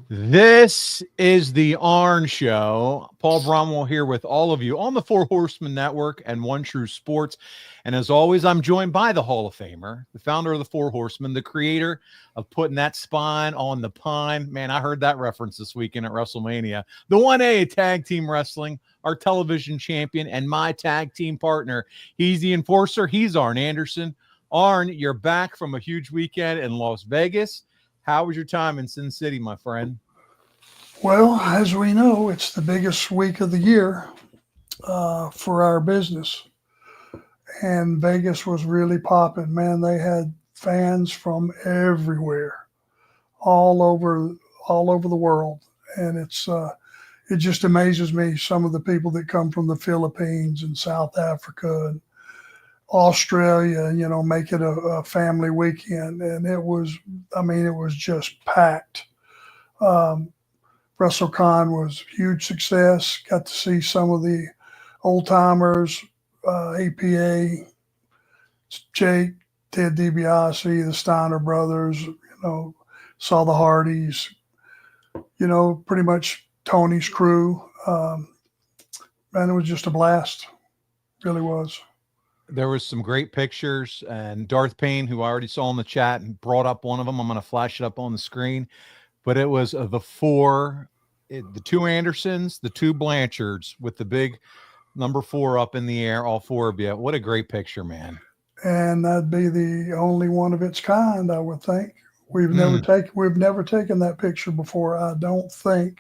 This is the Arn Show. Paul Bromwell here with all of you on the Four Horsemen Network and One True Sports. And as always, I'm joined by the Hall of Famer, the founder of the Four Horsemen, the creator of putting that spine on the pine. Man, I heard that reference this weekend at WrestleMania. The 1A Tag Team Wrestling, our television champion, and my tag team partner. He's the enforcer. He's Arn Anderson. Arn, you're back from a huge weekend in Las Vegas. How was your time in Sin City, my friend? Well, as we know, it's the biggest week of the year for our business. And Vegas was really popping. Man, they had fans from everywhere, all over the world. And it just amazes me, some of the people that come from the Philippines and South Africa and Australia, make it a family weekend. And it was just packed. WrestleCon was a huge success. Got to see some of the old timers, APA, Jake, Ted DiBiase, the Steiner brothers, saw the Hardys, pretty much Tony's crew. And it was just a blast. Really was. There was some great pictures, and Darth Payne, who I already saw in the chat, and brought up one of them. I'm going to flash it up on the screen. But it was the two Andersons, the two Blanchards with the big number 4 up in the air, all four of you. What a great picture, man. And that'd be the only one of its kind, I would think. We've never taken that picture before, I don't think,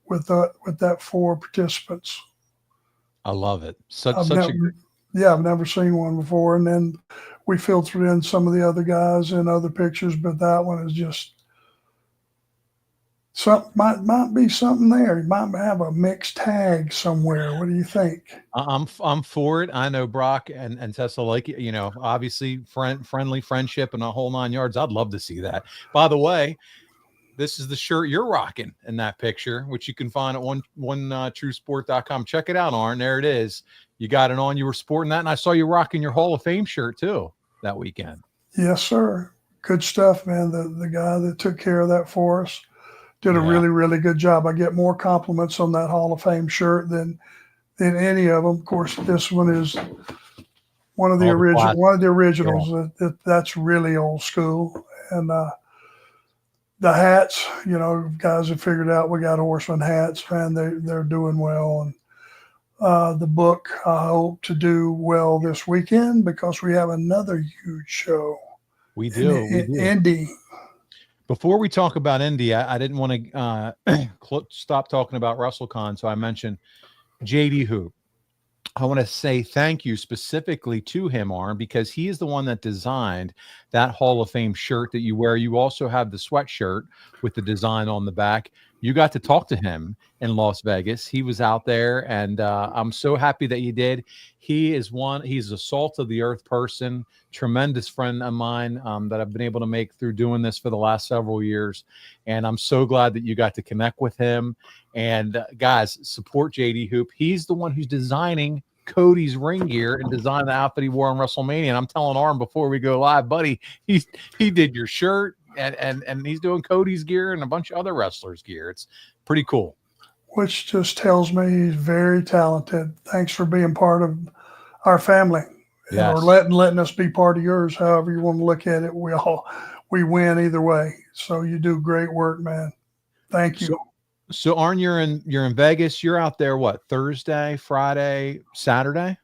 with that 4 participants. I love it. I've never seen one before. And then we filtered in some of the other guys in other pictures, but that one is just might be something there. You might have a mixed tag somewhere. What do you think? I'm for it. I know Brock and Tessa like it, obviously friendly friendship and a whole 9 yards. I'd love to see that. By the way, this is the shirt you're rocking in that picture, which you can find at onetruesport.com. Check it out, Arn. There it is. You got it on. You were sporting that, and I saw you rocking your Hall of Fame shirt too that weekend. Yes, sir. Good stuff, man. The guy that took care of that for us did a really, really good job. I get more compliments on that Hall of Fame shirt than any of them. Of course, this one is one of the originals. That's really old school. And the hats, guys have figured out we got Horseman hats, man. They're doing well. And the book, I hope to do well this weekend because we have another huge show. We do. Indy. Before we talk about Indy, I didn't want to stop talking about WrestleCon, so I mentioned JD Hoop. I want to say thank you specifically to him, Arn, because he is the one that designed that Hall of Fame shirt that you wear. You also have the sweatshirt with the design on the back. You got to talk to him in Las Vegas. He was out there, and I'm so happy that you did. He's a salt of the earth person, tremendous friend of mine that I've been able to make through doing this for the last several years. And I'm so glad that you got to connect with him. And guys, support JD Hoop. He's the one who's designing Cody's ring gear and designed the outfit he wore on WrestleMania. And I'm telling Arn before we go live, buddy, he did your shirt and he's doing Cody's gear and a bunch of other wrestlers' gear. It's pretty cool. Which just tells me he's very talented. Thanks for being part of our family. Yes. Or letting us be part of yours. However you want to look at it, we win either way. So you do great work, man. Thank you. So Arn, you're in Vegas. You're out there what, Thursday, Friday, Saturday?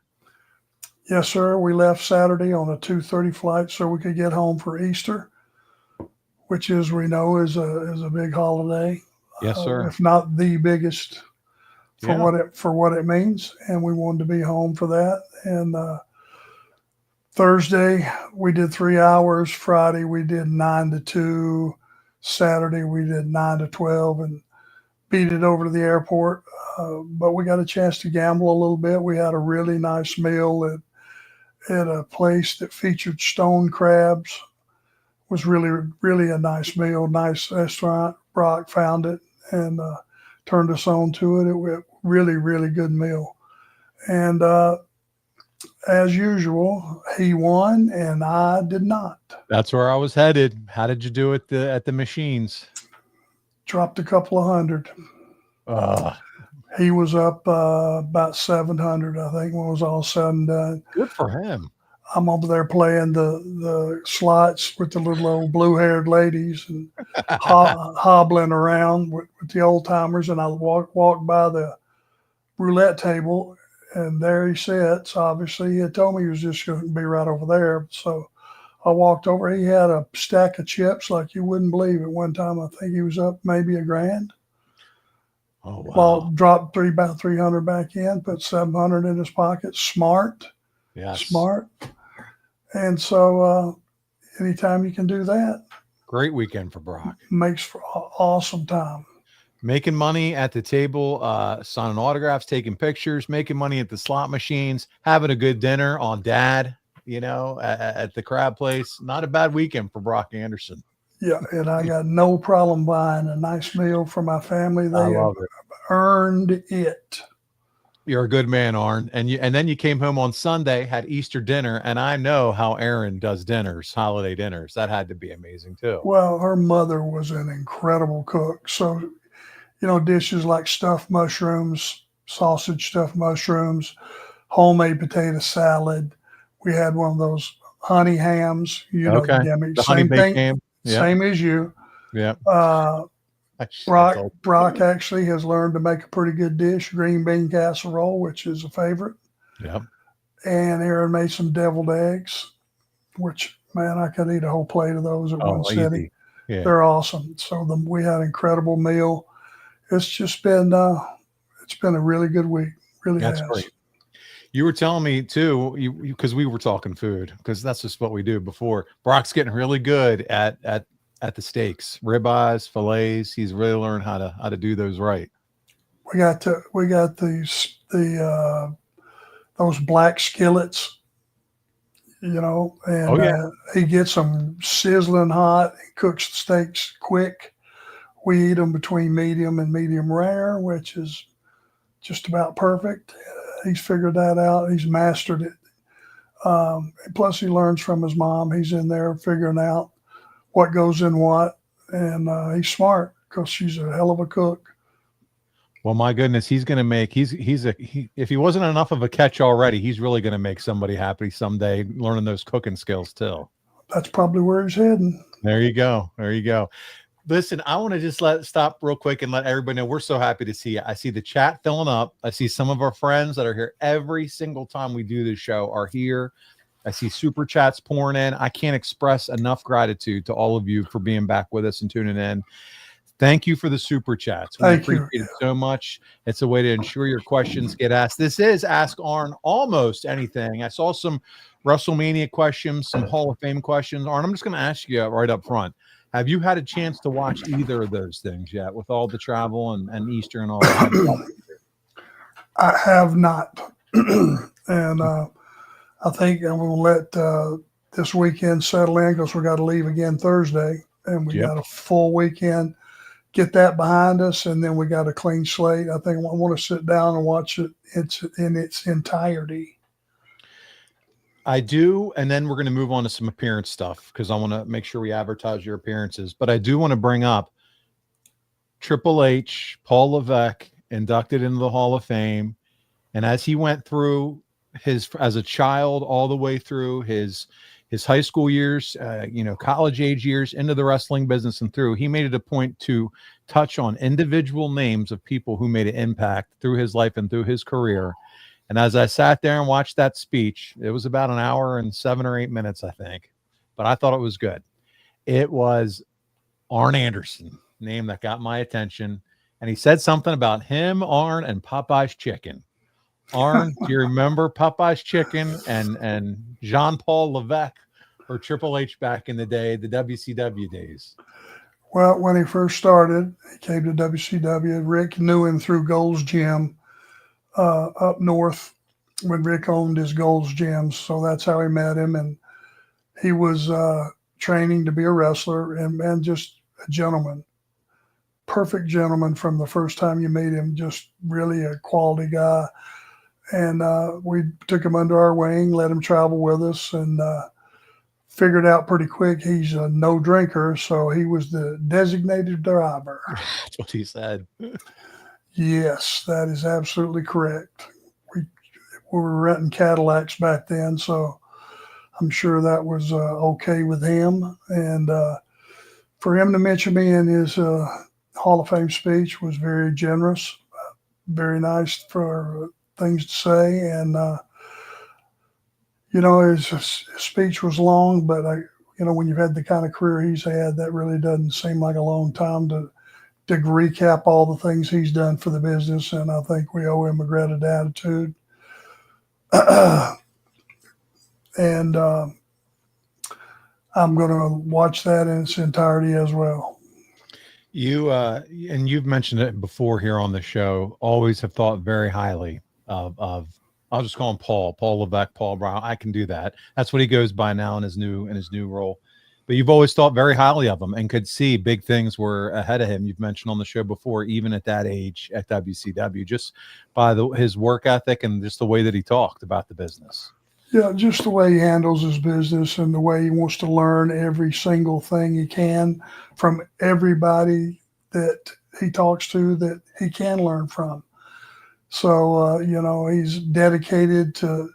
Yes, sir. We left Saturday on a 2:30 flight so we could get home for Easter, which is a big holiday. Yes, sir. If not the biggest for what it means. And we wanted to be home for that. And Thursday we did 3 hours. Friday we did 9 to 2. Saturday we did 9 to 12 and beat it over to the airport. But we got a chance to gamble a little bit. We had a really nice meal at a place that featured stone crabs. It was really, really a nice meal, nice restaurant. Brock found it and turned us on to it. It was a really, really good meal. And as usual, he won and I did not. That's where I was headed. How did you do at the machines? dropped a couple of hundred. He was up about 700, I think, when it was all said and done. Good for him. I'm over there playing the slots with the little old blue-haired ladies and hobbling around with the old timers. And I walked by the roulette table, and there he sits. Obviously, he had told me he was just going to be right over there. So I walked over. He had a stack of chips like you wouldn't believe. At one time, I think he was up maybe $1,000. Oh, wow. Well, dropped about 300 back in, put 700 in his pocket. Smart. Yes. Smart. And so anytime you can do that. Great weekend for Brock. Makes for awesome time. Making money at the table, signing autographs, taking pictures, making money at the slot machines, having a good dinner on Dad, at the crab place. Not a bad weekend for Brock Anderson. Yeah, and I got no problem buying a nice meal for my family. They have earned it. You're a good man, Arn. And then you came home on Sunday, had Easter dinner, and I know how Erin does dinners, holiday dinners. That had to be amazing too. Well, her mother was an incredible cook. So, dishes like stuffed mushrooms, sausage stuffed mushrooms, homemade potato salad. We had one of those honey hams, Okay. the gimmick. The Same honey baked ham. Yeah. Same as you. Yeah. Brock actually has learned to make a pretty good dish, green bean casserole, which is a favorite. Yeah. And Erin made some deviled eggs, which, man, I could eat a whole plate of those at one sitting. Yeah. They're awesome. So we had an incredible meal. It's just been it's been a really good week. Really That's has. Great. You were telling me too, because we were talking food, because that's just what we do before. Brock's getting really good at the steaks, ribeyes, fillets. He's really learned how to do those right. We got those black skillets, and he gets them sizzling hot. He cooks the steaks quick. We eat them between medium and medium rare, which is just about perfect. He's figured that out. He's mastered it. Plus, he learns from his mom. He's in there figuring out what goes in what, and he's smart because she's a hell of a cook. Well, my goodness, he's going to make. If he wasn't enough of a catch already, he's really going to make somebody happy someday, learning those cooking skills too. That's probably where he's heading. There you go. Listen, I want to just stop real quick and let everybody know we're so happy to see you. I see the chat filling up. I see some of our friends that are here every single time we do this show are here. I see super chats pouring in. I can't express enough gratitude to all of you for being back with us and tuning in. Thank you for the super chats. We appreciate it so much. It's a way to ensure your questions get asked. This is Ask Arn Almost Anything. I saw some WrestleMania questions, some Hall of Fame questions. Arn, I'm just going to ask you right up front. Have you had a chance to watch either of those things yet with all the travel and Easter and all that? I have not. And I think I'm going to let this weekend settle in because we got to leave again Thursday. And we got a full weekend. Get that behind us, and then we got a clean slate. I think I want to sit down and watch it in its entirety. I do, and then we're going to move on to some appearance stuff because I want to make sure we advertise your appearances. But I do want to bring up Triple H, Paul Levesque, inducted into the Hall of Fame. And as he went through as a child all the way through his high school years, college age years, into the wrestling business and through, he made it a point to touch on individual names of people who made an impact through his life and through his career. And as I sat there and watched that speech, it was about an hour and 7 or 8 minutes, I think, but I thought it was good. It was Arn Anderson, name that got my attention. And he said something about him, Arn, and Popeye's Chicken. Arn, do you remember Popeye's Chicken and Jean-Paul Levesque or Triple H back in the day, the WCW days? Well, when he first started, he came to WCW. Rick knew him through Gold's Gym up north when Rick owned his Gold's Gym. So that's how he met him. And he was training to be a wrestler and just a gentleman. Perfect gentleman from the first time you meet him, just really a quality guy. And we took him under our wing, let him travel with us, and figured out pretty quick he's a no drinker, so he was the designated driver. That's what he said. Yes, that is absolutely correct. We were renting Cadillacs back then, so I'm sure that was okay with him. And for him to mention me in his Hall of Fame speech was very generous, very nice for things to say. And, his speech was long, but when you've had the kind of career he's had, that really doesn't seem like a long time to recap all the things he's done for the business. And I think we owe him a gratitude attitude. And I'm going to watch that in its entirety as well. You and you've mentioned it before here on the show, always have thought very highly of I'll just call him Paul Levesque, Paul Brown. I can do that. That's what he goes by now in his new role. But you've always thought very highly of him and could see big things were ahead of him. You've mentioned on the show before, even at that age at WCW, just by his work ethic and just the way that he talked about the business. Yeah, just the way he handles his business and the way he wants to learn every single thing he can from everybody that he talks to that he can learn from. So, he's dedicated to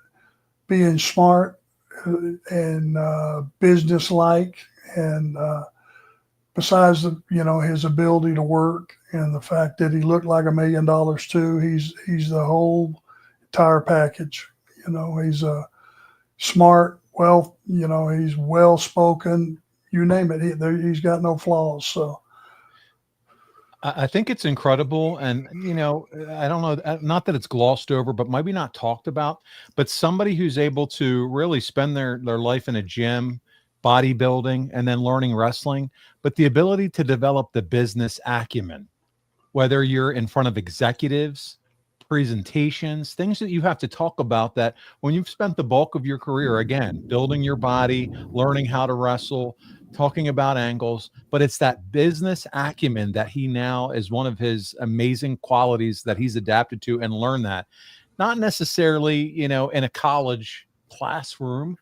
being smart and business-like. And besides, his ability to work and the fact that he looked like $1 million too, he's the whole entire package. He's smart, he's well-spoken, you name it. He's got no flaws. So I think it's incredible. And, I don't know, not that it's glossed over, but maybe not talked about, but somebody who's able to really spend their life in a gym, bodybuilding, and then learning wrestling, but the ability to develop the business acumen, whether you're in front of executives, presentations, things that you have to talk about that when you've spent the bulk of your career, again, building your body, learning how to wrestle, talking about angles, but it's that business acumen that he now is one of his amazing qualities that he's adapted to and learned that, not necessarily, in a college classroom,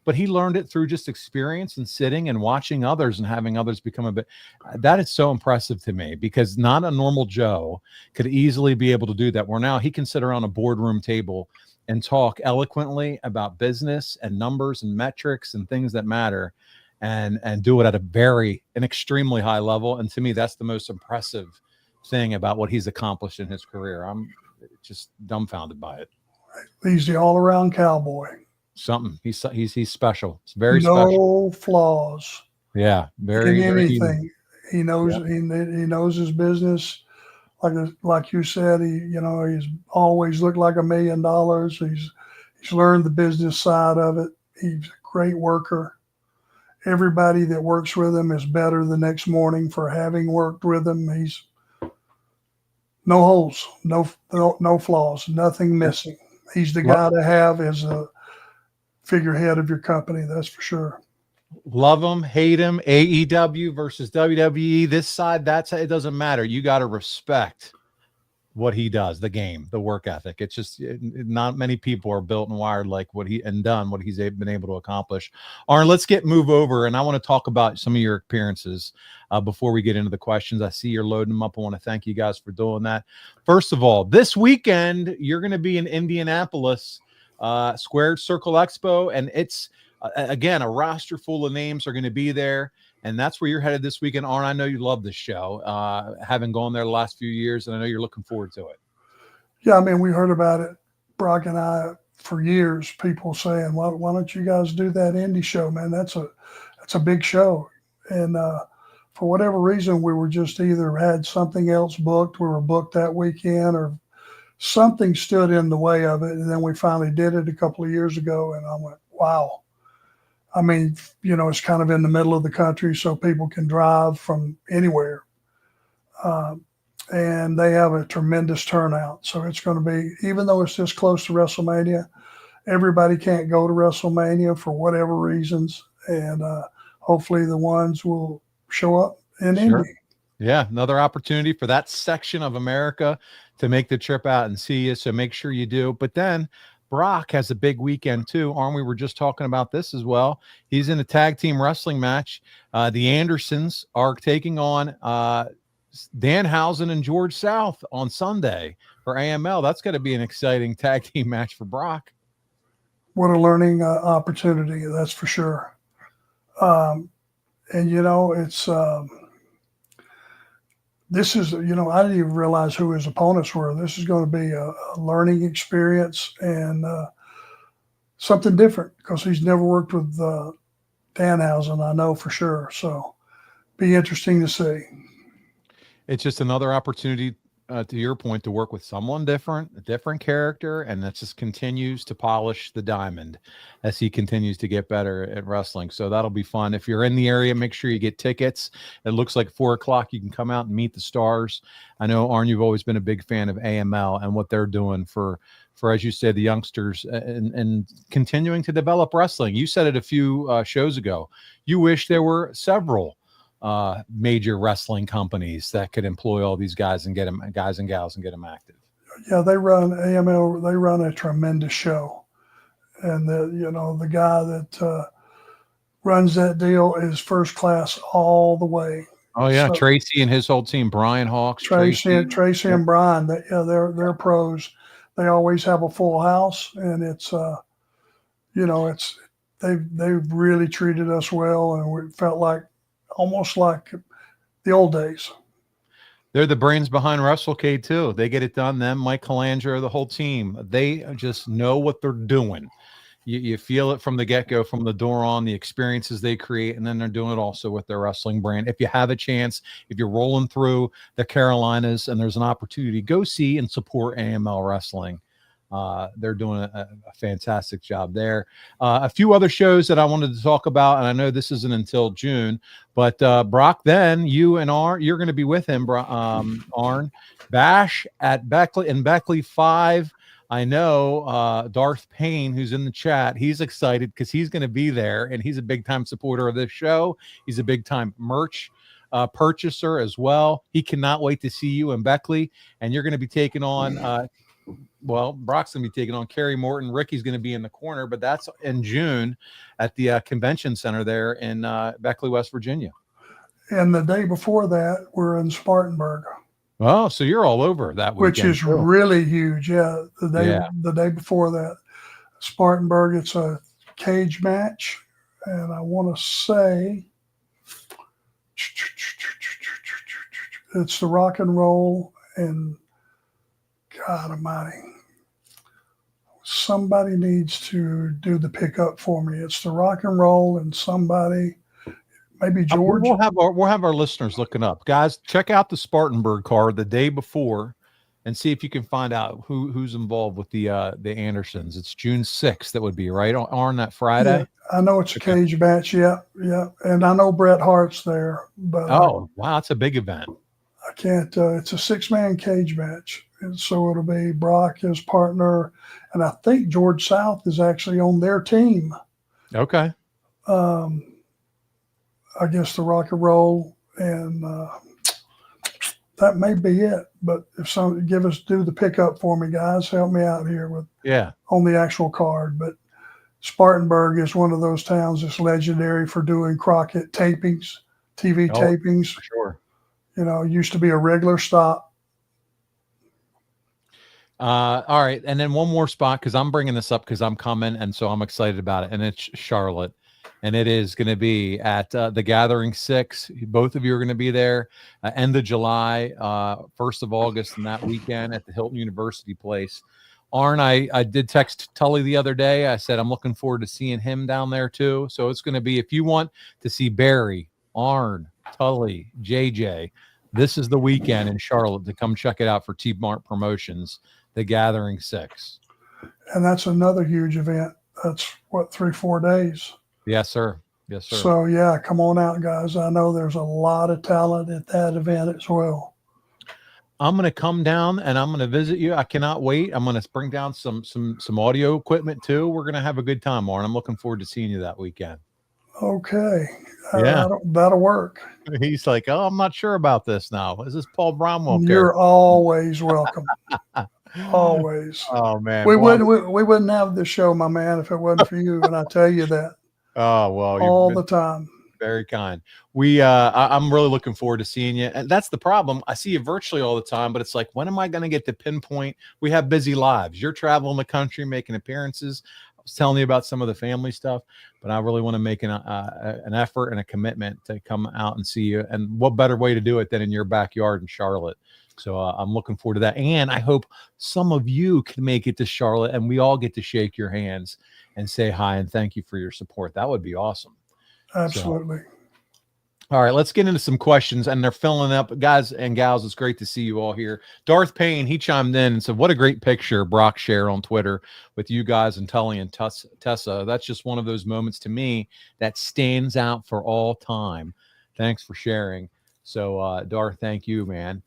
but he learned it through just experience and sitting and watching others and having others become a bit. That is so impressive to me because not a normal Joe could easily be able to do that. Where now he can sit around a boardroom table and talk eloquently about business and numbers and metrics and things that matter and do it at an extremely high level. And to me, that's the most impressive thing about what he's accomplished in his career. I'm just dumbfounded by it. He's the all-around cowboy. Something. He's special. It's very special. No flaws. Yeah, very in anything. very, he knows. Yeah. He knows his business. Like you said, he's always looked like $1 million. He's learned the business side of it. He's a great worker. Everybody that works with him is better the next morning for having worked with him. He's no holes, no flaws, nothing missing. He's the guy to have as a figurehead of your company. That's for sure. Love him, hate him, AEW versus WWE, this side, it doesn't matter. You got to respect what he does, the game, the work ethic. It's just not many people are built and wired like what he's been able to accomplish. Arn, let's move over. And I want to talk about some of your appearances before we get into the questions. I see you're loading them up. I want to thank you guys for doing that. First of all, this weekend, you're going to be in Indianapolis, Squared Circle Expo. And it's, again, a roster full of names are going to be there. And that's where you're headed this weekend. Arn, I know you love this show, having gone there the last few years, and I know you're looking forward to it. Yeah, we heard about it, Brock and I, for years. People saying, why don't you guys do that indie show, man? That's a big show. And for whatever reason, we were just either had something else booked, we were booked that weekend, or something stood in the way of it. And then we finally did it a couple of years ago, and I went, wow. It's kind of in the middle of the country, so people can drive from anywhere. And they have a tremendous turnout. So it's going to be, even though it's this close to WrestleMania, everybody can't go to WrestleMania for whatever reasons. And hopefully the ones will show up in Indy. Yeah, another opportunity for that section of America to make the trip out and see you. So make sure you do. But then Brock has a big weekend too. Arn, we were just talking about this as well. He's in a tag team wrestling match. The Andersons are taking on Danhausen and George South on Sunday for AML. That's going to be an exciting tag team match for Brock. What a learning opportunity, that's for sure. And it's this is, I didn't even realize who his opponents were. This is going to be a learning experience and something different because he's never worked with Danhausen, I know for sure. So be interesting to see. It's just another opportunity, to your point, to work with someone different, a different character, and that just continues to polish the diamond as he continues to get better at wrestling. So that'll be fun. If you're in the area, make sure you get tickets. It looks like 4 o'clock. You can come out and meet the stars. I know, Arn, you've always been a big fan of AML and what they're doing for as you said, the youngsters and continuing to develop wrestling. You said it a few shows ago. You wish there were several major wrestling companies that could employ all these guys and get them, guys and gals, and get them active. Yeah, they run AML. They run a tremendous show, and the guy that runs that deal is first class all the way. Oh yeah, so, Tracy and his whole team, Brian Hawks, Tracy and Brian. They're pros. They always have a full house, and it's they've really treated us well, and we felt like almost like the old days. They're the brains behind WrestleCon too. They get it done. Them, Mike Colangelo, the whole team. They just know what they're doing. You feel it from the get-go, from the door on, the experiences they create, and then they're doing it also with their wrestling brand. If you have a chance, if you're rolling through the Carolinas and there's an opportunity, go see and support AML Wrestling. They're doing a fantastic job there. A few other shows that I wanted to talk about, and I know this isn't until June, but Brock, then you and you're going to be with him, Arn. Bash at Beckley, in Beckley 5. I know Darth Payne, who's in the chat, he's excited because he's going to be there, and he's a big-time supporter of this show. He's a big-time merch purchaser as well. He cannot wait to see you in Beckley, and you're going to be taking on Brock's going to be taking on Kerry Morton. Ricky's going to be in the corner, but that's in June at the convention center there in Beckley, West Virginia. And the day before that, we're in Spartanburg. Oh, so you're all over that weekend. Which is really huge. Yeah. The day before that, Spartanburg, it's a cage match. And I want to say it's the rock and roll and God almighty. Somebody needs to do the pickup for me. It's the rock and roll and somebody, maybe George. We'll have our listeners looking up. Guys, check out the Spartanburg card the day before and see if you can find out who's involved with the Andersons. It's June 6th. That would be right on that Friday. Yeah, I know it's a cage match. Yeah. And I know Bret Hart's there. But wow, it's a big event. I can't. It's a 6-man cage match. And so it'll be Brock, his partner, and I think George South is actually on their team. Okay. I guess the rock and roll, and that may be it. But if some do the pickup for me, guys, help me out here with on the actual card. But Spartanburg is one of those towns that's legendary for doing Crockett tapings, TV tapings. For sure. Used to be a regular stop. All right. And then one more spot, because I'm bringing this up because I'm coming, and so I'm excited about it. And it's Charlotte. And it is going to be at the Gathering 6. Both of you are going to be there end of July, 1st of August, and that weekend at the Hilton University Place. Arn, I did text Tully the other day. I said I'm looking forward to seeing him down there too. So it's going to be, if you want to see Barry, Arn, Tully, JJ, this is the weekend in Charlotte to come check it out for T-Mart Promotions, the Gathering 6. And that's another huge event. That's 3-4 days. Yes, sir. Yes, sir. So yeah, come on out, guys. I know there's a lot of talent at that event as well. I'm going to come down and I'm going to visit you. I cannot wait. I'm going to bring down some audio equipment too. We're going to have a good time, Arn. I'm looking forward to seeing you that weekend. Okay. Yeah. That'll work. He's like, oh, I'm not sure about this now. Is this Paul Bromwell? You're always welcome. Always. Oh man. We Well, wouldn't have this show, my man, if it wasn't for you. And I tell you that oh well, you've all been the time. very kind. I'm really looking forward to seeing you. And that's the problem. I see you virtually all the time, but it's like, when am I going to get to pinpoint? We have busy lives. You're traveling the country, making appearances. I was telling you about some of the family stuff, but I really want to make an effort and a commitment to come out and see you. And what better way to do it than in your backyard in Charlotte? So I'm looking forward to that. And I hope some of you can make it to Charlotte and we all get to shake your hands and say hi and thank you for your support. That would be awesome. Absolutely. So, all right, let's get into some questions, and they're filling up. Guys and gals, it's great to see you all here. Darth Payne, he chimed in and said, what a great picture Brock shared on Twitter with you guys and Tully and Tessa. That's just one of those moments to me that stands out for all time. Thanks for sharing. So, Darth, thank you, man.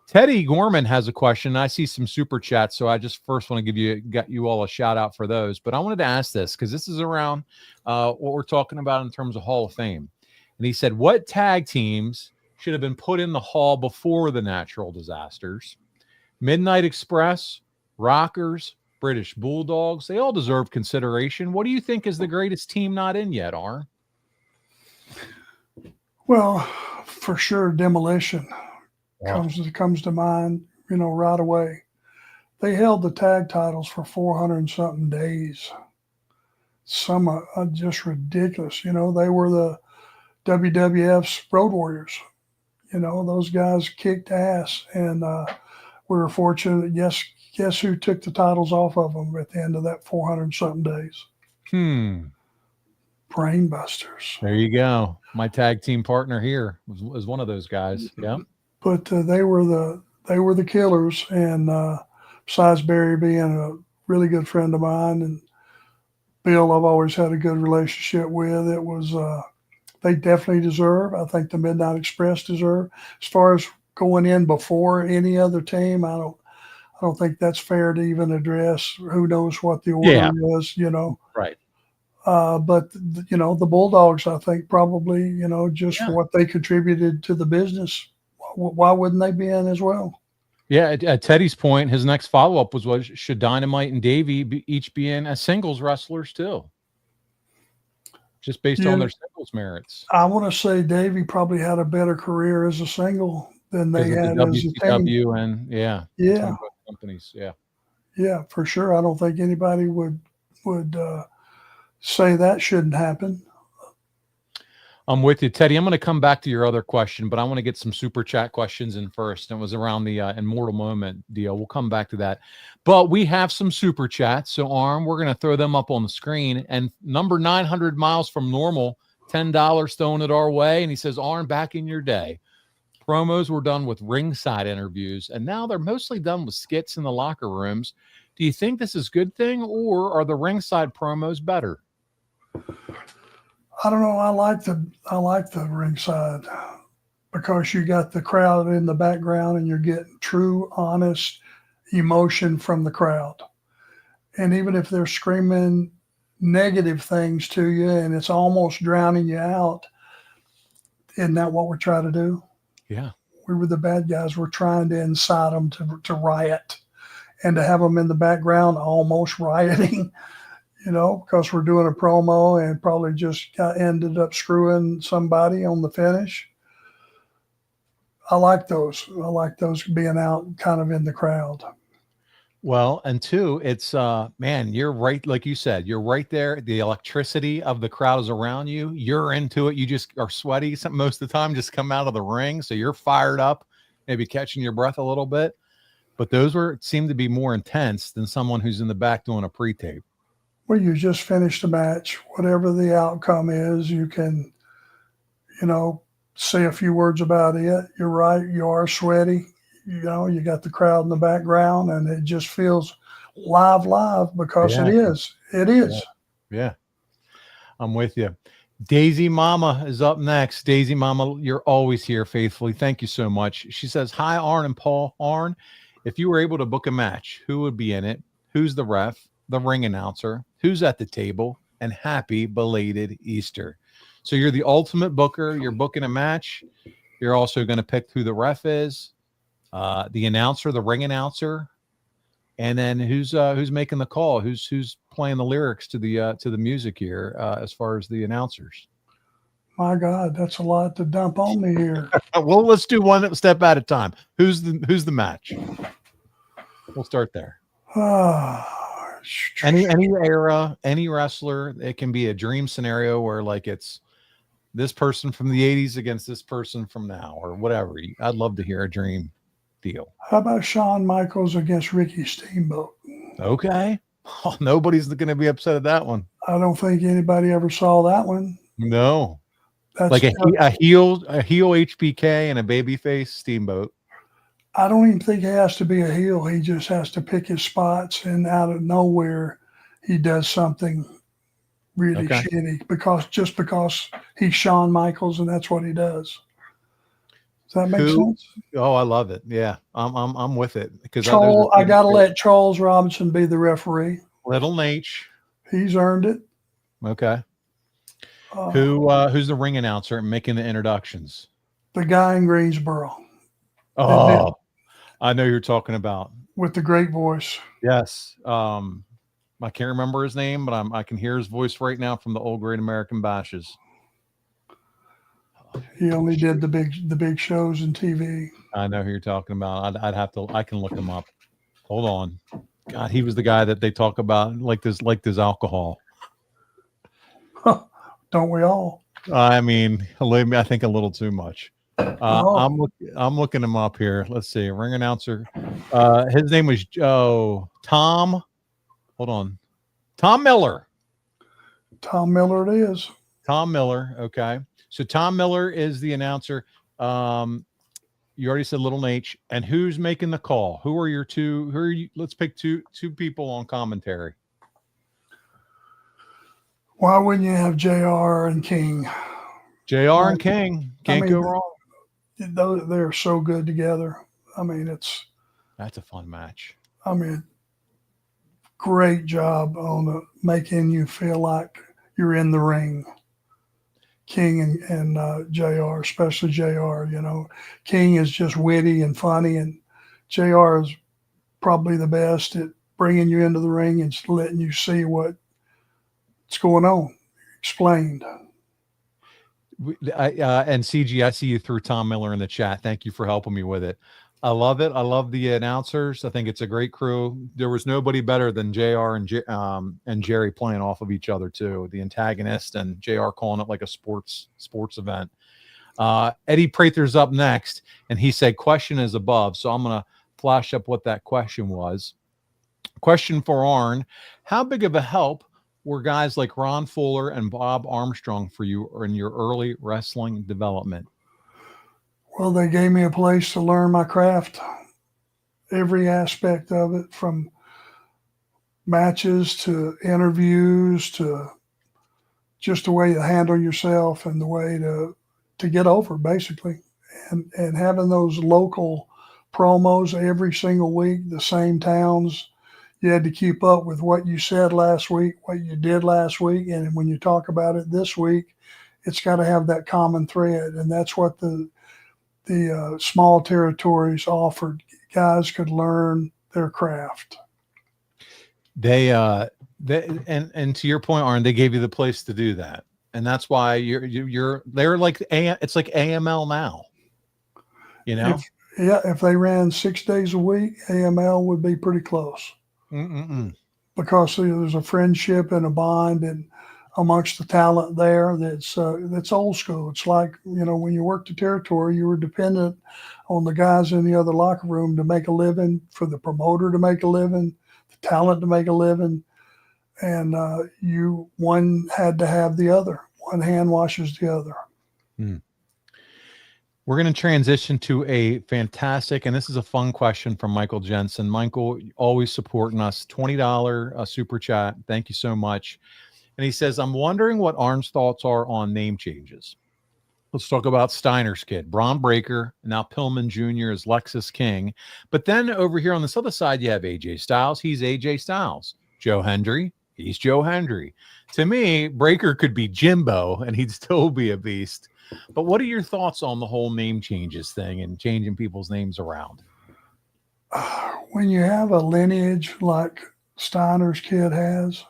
Teddy Gorman has a question. I see some super chats, so I just first want to got you all a shout out for those. But I wanted to ask this because this is around what we're talking about in terms of Hall of Fame. And he said, what tag teams should have been put in the hall before the natural disasters? Midnight Express, Rockers, British Bulldogs, they all deserve consideration. What do you think is the greatest team not in yet, Arn? Well, for sure, Demolition comes to mind, right away. They held the tag titles for 400 and something days. Some are just ridiculous. They were the WWF's Road Warriors. Those guys kicked ass, and we were fortunate. Guess who took the titles off of them at the end of that 400 and something days? Brainbusters. There you go. My tag team partner here was one of those guys. Yeah. But they were the killers, and besides Barry being a really good friend of mine, and Bill I've always had a good relationship with, it was they definitely deserve. I think the Midnight Express deserve. As far as going in before any other team, I don't think that's fair to even address. Who knows what the order is, Right. But the Bulldogs, I think probably, just for what they contributed to the business, why wouldn't they be in as well? Yeah, at Teddy's point, his next follow-up was should Dynamite and Davey each be in as singles wrestlers too? Just based on their singles merits. I want to say Davey probably had a better career as a single than they had as a team. And companies, yeah, for sure. I don't think anybody would say that shouldn't happen. I'm with you, Teddy. I'm going to come back to your other question, but I want to get some super chat questions in first. It was around the Immortal moment deal. We'll come back to that. But we have some super chats. So, Arn, we're going to throw them up on the screen. And number 900 miles from normal, $10 thrown it our way. And he says, Arn, back in your day, promos were done with ringside interviews, and now they're mostly done with skits in the locker rooms. Do you think this is a good thing, or are the ringside promos better? I don't know. I like the ringside because you got the crowd in the background and you're getting true, honest emotion from the crowd. And even if they're screaming negative things to you and it's almost drowning you out, isn't that what we're trying to do? Yeah. We were the bad guys. We're trying to incite them to riot, and to have them in the background almost rioting. Because we're doing a promo and probably just ended up screwing somebody on the finish. I like those. I like those being out kind of in the crowd. Well, and two, it's man, you're right. Like you said, you're right there. The electricity of the crowd is around you. You're into it. You just are sweaty most of the time, just come out of the ring. So you're fired up, maybe catching your breath a little bit. But those seem to be more intense than someone who's in the back doing a pre-tape. Well, you just finished a match. Whatever the outcome is, you can, say a few words about it. You're right. You are sweaty. You got the crowd in the background, and it just feels live because it is. It is. Yeah. I'm with you. Daisy Mama is up next. Daisy Mama, you're always here faithfully. Thank you so much. She says, hi, Arn and Paul. Arn, if you were able to book a match, who would be in it? Who's the ref? The ring announcer, who's at the table, and happy belated Easter. So you're the ultimate booker. You're booking a match. You're also going to pick who the ref is, the announcer, the ring announcer, And then who's making the call? Who's playing the lyrics to the music here as far as the announcers? My God, that's a lot to dump on me here. Well, let's do one step at a time. Who's the match? We'll start there. Any era, any wrestler. It can be a dream scenario where like it's this person from the 80s against this person from now or whatever. I'd love to hear a dream deal. How about Shawn Michaels against Ricky Steamboat? Okay. Oh, nobody's going to be upset at that one. I don't think anybody ever saw that one. No. That's like a heel HBK and a babyface Steamboat. I don't even think he has to be a heel. He just has to pick his spots, and out of nowhere, he does something really shitty because he's Shawn Michaels and that's what he does. Does that make sense? Oh, I love it. Yeah, I'm with it because I got to let Charles Robinson be the referee. Little Nate, he's earned it. Okay. Who's the ring announcer making the introductions? The guy in Greensboro. Oh, I know who you're talking about. With the great voice. Yes. I can't remember his name, but I can hear his voice right now from the old Great American Bashes. He only did the big shows in TV. I know who you're talking about. I can look him up. Hold on. God, he was the guy that they talk about like this alcohol. Don't we all? I mean, I think a little too much. I'm looking him up here. Let's see. Ring announcer. His name was Tom. Hold on. Tom Miller. Tom Miller it is. Tom Miller. Okay. So Tom Miller is the announcer. You already said Little Nate. And who's making the call? Who are your two? Who are you? Let's pick two people on commentary. Why wouldn't you have JR and King? JR and King. Can't go wrong. They're so good together. I mean, that's a fun match. I mean, great job on making you feel like you're in the ring. King and JR, especially JR, King is just witty and funny, and JR is probably the best at bringing you into the ring and letting you see what's going on, explained. And CG, I see you through Tom Miller in the chat. Thank you for helping me with it. I love it. I love the announcers. I think it's a great crew. There was nobody better than JR and Jerry playing off of each other too. The antagonist and JR calling it like a sports event. Eddie Prather's up next, and he said, "Question is above." So I'm gonna flash up what that question was. Question for Arn: how big of a help were guys like Ron Fuller and Bob Armstrong for you in your early wrestling development? Well, they gave me a place to learn my craft, every aspect of it, from matches to interviews to just the way to handle yourself and the way to get over, basically. And having those local promos every single week, the same towns, you had to keep up with what you said last week, what you did last week. And when you talk about it this week, it's got to have that common thread. And that's what the small territories offered. Guys could learn their craft. They and to your point, Arn, they gave you the place to do that. And that's why they're like, it's like AML now, If they ran 6 days a week, AML would be pretty close. Because there's a friendship and a bond and amongst the talent there that's old school. It's like, when you worked the territory, you were dependent on the guys in the other locker room to make a living, for the promoter to make a living, the talent to make a living, and one had to have the other. One hand washes the other. We're going to transition to a fantastic, and this is a fun question from Michael Jensen. Michael, always supporting us, $20 super chat. Thank you so much. And he says, I'm wondering what Arn's thoughts are on name changes. Let's talk about Steiner's kid, Braun Breaker. Now Pillman Jr. is Lexus King. But then over here on this other side, you have AJ Styles. He's AJ Styles. Joe Hendry. He's Joe Hendry. To me, Breaker could be Jimbo, and he'd still be a beast. But what are your thoughts on the whole name changes thing and changing people's names around? when you have a lineage like Steiner's kid has,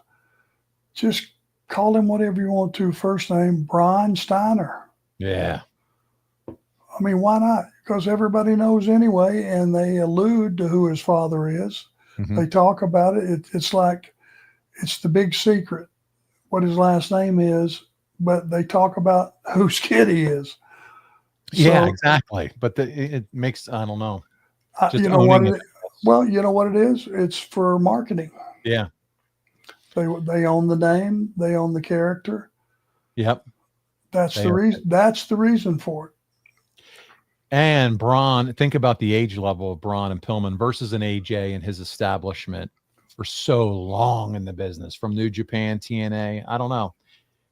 just call him whatever you want to. First name, Braun Steiner. Yeah. I mean, why not? Because everybody knows anyway, and they allude to who his father is. Mm-hmm. They talk about it. It's like it's the big secret what his last name is, but they talk about whose kid he is. Yeah, exactly. But it makes, I don't know. You know what? Well, you know what it is? It's for marketing. Yeah. They own the name. They own the character. Yep. That's the reason. That's the reason for it. And Braun, think about the age level of Braun and Pillman versus an AJ and his establishment for so long in the business from New Japan, TNA. I don't know.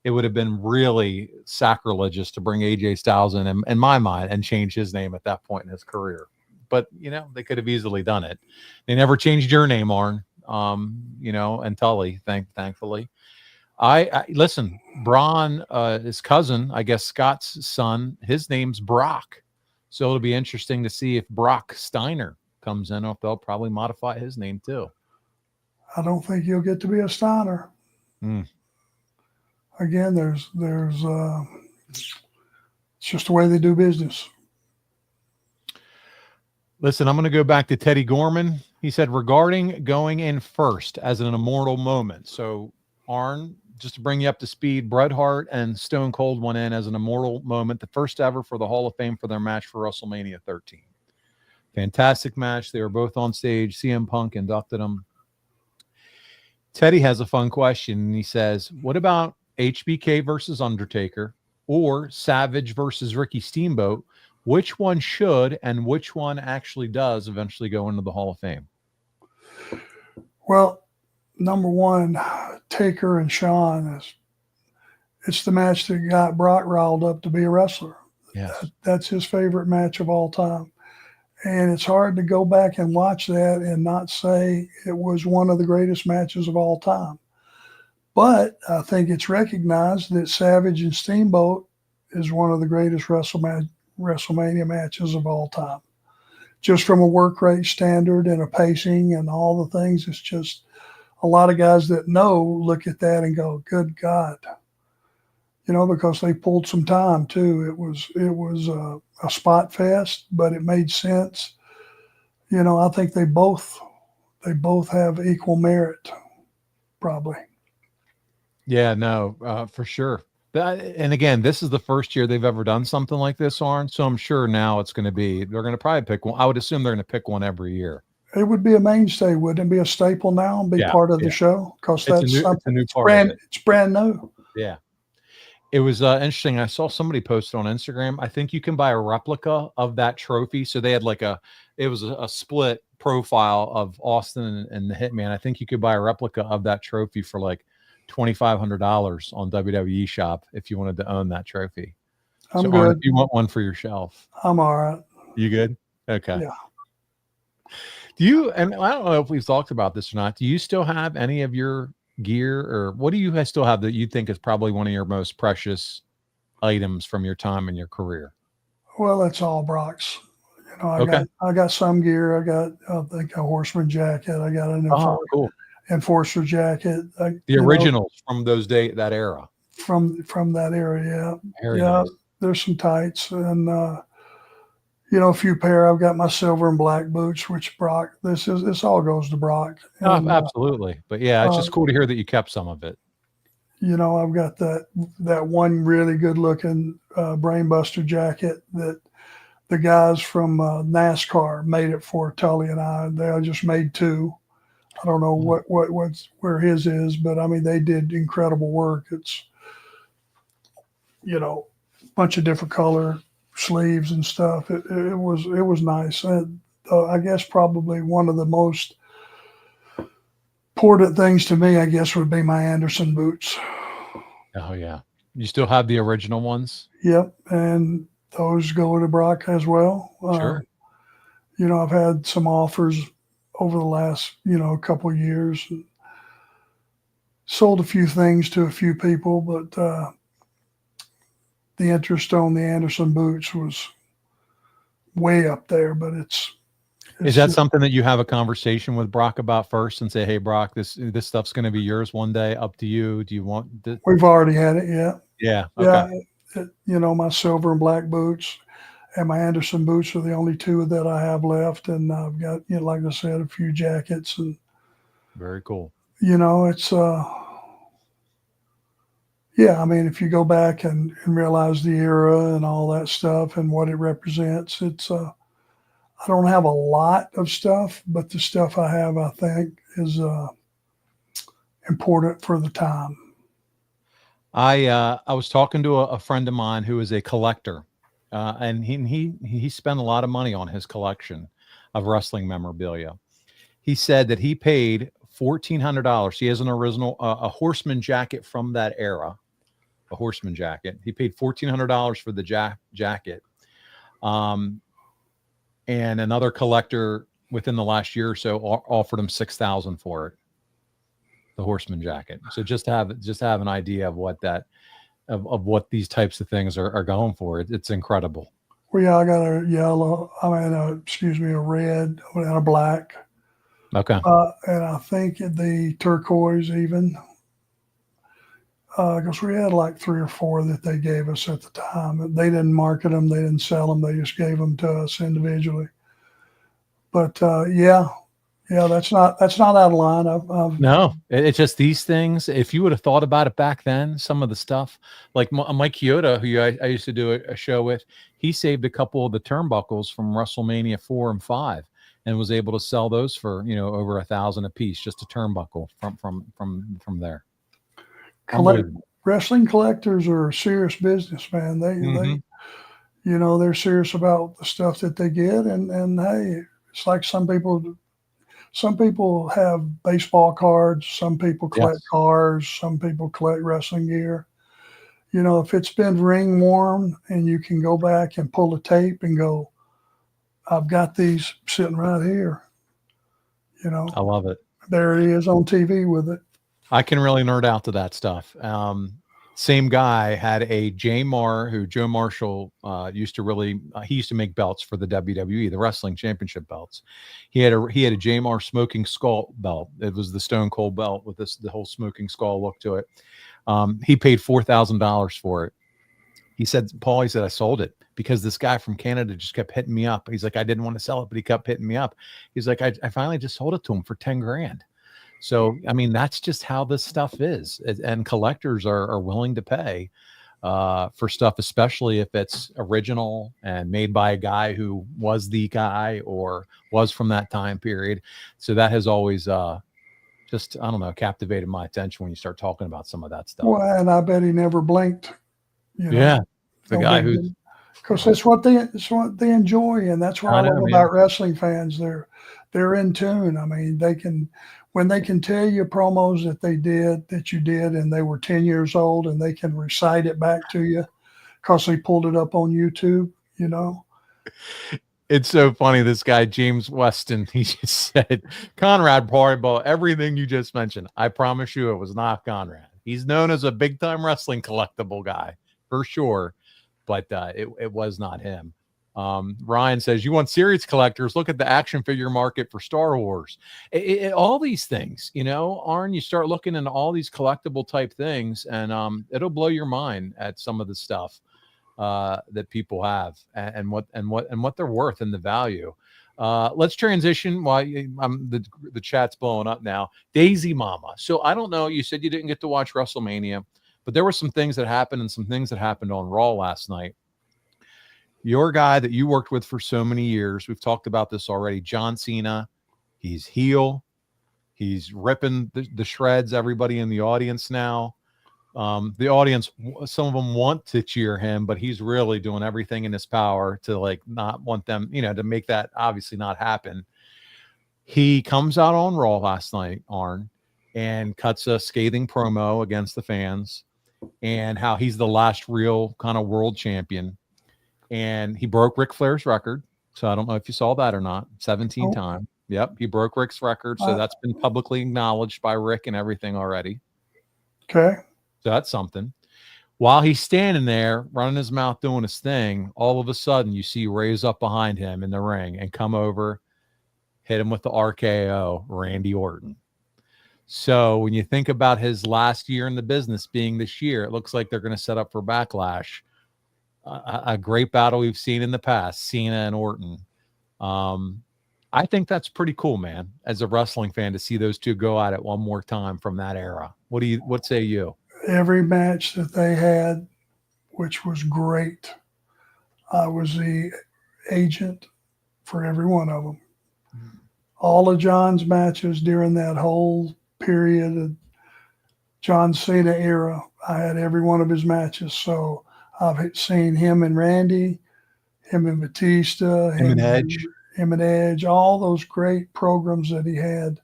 It would have been really sacrilegious to bring AJ Styles in my mind, and change his name at that point in his career. But, they could have easily done it. They never changed your name, Arn, and Tully, thankfully. I listen, Braun, his cousin, I guess Scott's son, his name's Brock. So it'll be interesting to see if Brock Steiner comes in, or if they'll probably modify his name too. I don't think you'll get to be a Steiner. Again, there's it's just the way they do business. Listen, I'm going to go back to Teddy Gorman. He said, regarding going in first as an immortal moment. So, Arn, just to bring you up to speed, Bret Hart and Stone Cold went in as an immortal moment, the first ever for the Hall of Fame for their match for WrestleMania 13. Fantastic match. They were both on stage. CM Punk inducted them. Teddy has a fun question, and he says, what about HBK versus Undertaker or Savage versus Ricky Steamboat? Which one should and which one actually does eventually go into the Hall of Fame? Well, number one, Taker and Shawn, it's the match that got Brock riled up to be a wrestler. Yes. That's his favorite match of all time. And it's hard to go back and watch that and not say it was one of the greatest matches of all time. But I think it's recognized that Savage and Steamboat is one of the greatest WrestleMania matches of all time. Just from a work rate standard and a pacing and all the things, it's just a lot of guys that know look at that and go, good God. Because they pulled some time too. It was a spot fest, but it made sense. I think they both have equal merit, probably. Yeah, no, for sure. And again, this is the first year they've ever done something like this, Arn. So I'm sure now they're going to probably pick one. I would assume they're going to pick one every year. It would be a mainstay, wouldn't it? Be a staple now and be part of the show? Because that's it's a new part of it. It's brand new. Yeah. It was interesting. I saw somebody posted on Instagram. I think you can buy a replica of that trophy. So they had it was a split profile of Austin and the Hitman. I think you could buy a replica of that trophy for like $2,500 on WWE Shop if you wanted to own that trophy. I'm good. Arn, if you want one for your shelf. I'm all right. You good? Okay. Yeah. Do you, and I don't know if we've talked about this or not, do you still have any of your gear, or what do you guys still have that you think is probably one of your most precious items from your time in your career? Well, that's all Brock's. I got some gear. I think a Horseman jacket. I got an Enforcer jacket. The originals from that era. From that era, yeah. Very nice. There's some tights and a few pair. I've got my silver and black boots, which Brock. This all goes to Brock. And, absolutely, but yeah, it's just cool to hear that you kept some of it. I've got that one really good looking Brainbuster jacket that the guys from NASCAR made it for Tully and I. They just made two. I don't know where his is, but I mean they did incredible work. It's a bunch of different color sleeves and stuff. It was nice. And, I guess probably one of the most important things to me, I guess, would be my Anderson boots. Oh yeah, you still have the original ones? Yep, and those go to Brock as well. Sure. I've had some offers over the last couple of years. And sold a few things to a few people, but the interest on the Anderson boots was way up there. But Is that something that you have a conversation with Brock about first and say, hey, Brock, this stuff's going to be yours one day, up to you. Do you want this? We've already had it. Yeah. Yeah. Okay. Yeah. My silver and black boots and my Anderson boots are the only two that I have left. And I've got, like I said, a few jackets and very cool. It's, yeah, I mean, if you go back and realize the era and all that stuff and what it represents, it's, I don't have a lot of stuff, but the stuff I have, I think, is important for the time. I was talking to a friend of mine who is a collector, and he spent a lot of money on his collection of wrestling memorabilia. He said that he paid $1,400. He has an original a Horseman jacket from that era, a Horseman jacket. He paid $1,400 for the jacket. And another collector within the last year or so offered him $6,000 for it, the Horseman jacket. So just have an idea of what of what these types of things are going for. It's incredible. Well, yeah, I got a yellow. I mean, a red and a black. Okay. And I think the turquoise even, because we had like 3 or 4 that they gave us at the time. They didn't market them, they didn't sell them, they just gave them to us individually. But that's not out of line. No, it's just these things. If you would have thought about it back then, some of the stuff, like Mike Chioda, who I used to do a show with, he saved a couple of the turnbuckles from WrestleMania 4 and 5. And was able to sell those for over $1,000 a piece, just a turnbuckle from there. Wrestling collectors are a serious business, man. They they're serious about the stuff that they get, and hey, it's like some people have baseball cards, some people collect cars, some people collect wrestling gear. If it's been ring worn and you can go back and pull a tape and go, I've got these sitting right here. I love it. There it is on TV with it. I can really nerd out to that stuff. Same guy had a Joe Marshall used to make belts for the WWE, the wrestling championship belts. He had a J Mar smoking skull belt. It was the Stone Cold belt with the whole smoking skull look to it. He paid $4,000 for it. He said, Paul, I sold it because this guy from Canada just kept hitting me up. He's like, I didn't want to sell it, but he kept hitting me up. He's like, I finally just sold it to him for 10 grand. So, I mean, that's just how this stuff is. And collectors are willing to pay for stuff, especially if it's original and made by a guy who was the guy or was from that time period. So that has always just, I don't know, captivated my attention when you start talking about some of that stuff. Well, and I bet he never blinked. Yeah. The guy who, because it's what they enjoy, and that's what I love about wrestling fans. They're in tune. I mean, when they can tell you promos that you did, and they were 10 years old, and they can recite it back to you because they pulled it up on YouTube. It's so funny. This guy James Weston, he just said, Conrad probably bought everything you just mentioned. I promise you, it was not Conrad. He's known as a big time wrestling collectible guy for sure. But it was not him. Ryan says, you want serious collectors, look at the action figure market for Star Wars. All these things, Arn, you start looking into all these collectible type things, and it'll blow your mind at some of the stuff that people have and what they're worth and the value. Let's transition while the chat's blowing up now. Daisy Mama. So I don't know, you said you didn't get to watch WrestleMania, but there were some things that happened and some things that happened on Raw last night. Your guy that you worked with for so many years, we've talked about this already, John Cena, he's heel. He's ripping the shreds, everybody in the audience now. The audience, some of them want to cheer him, but he's really doing everything in his power to not want them, to make that obviously not happen. He comes out on Raw last night, Arn, and cuts a scathing promo against the fans and how he's the last real kind of world champion. And he broke Ric Flair's record. So I don't know if you saw that or not. 17 times. Yep. He broke Ric's record. So that's been publicly acknowledged by Ric and everything already. Okay. So that's something. While he's standing there running his mouth, doing his thing, all of a sudden you see Ray's up behind him in the ring and come over hit him with the RKO, Randy Orton. So when you think about his last year in the business being this year, it looks like they're going to set up for Backlash. A great battle we've seen in the past, Cena and Orton. I think that's pretty cool, man, as a wrestling fan, to see those two go at it one more time from that era. What say you? Every match that they had, which was great, I was the agent for every one of them. All of John's matches during that whole period of John Cena era, I had every one of his matches. So I've seen him and Randy, him and Batista, Him and Edge, all those great programs that he had.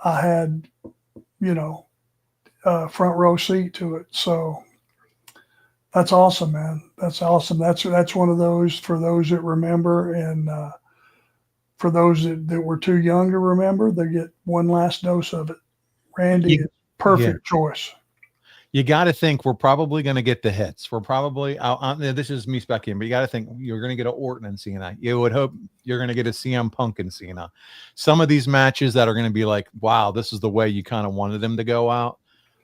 I had, front row seat to it. So that's awesome, man. That's awesome. That's one of those, for those that remember, and for those that were too young to remember, they get one last dose of it. Randy is perfect choice. You got to think we're probably going to get the hits. We're probably this is me speculating, but you got to think you're going to get an Orton and Cena. You would hope you're going to get a CM Punk and Cena. Some of these matches that are going to be like, wow, this is the way you kind of wanted them to go out.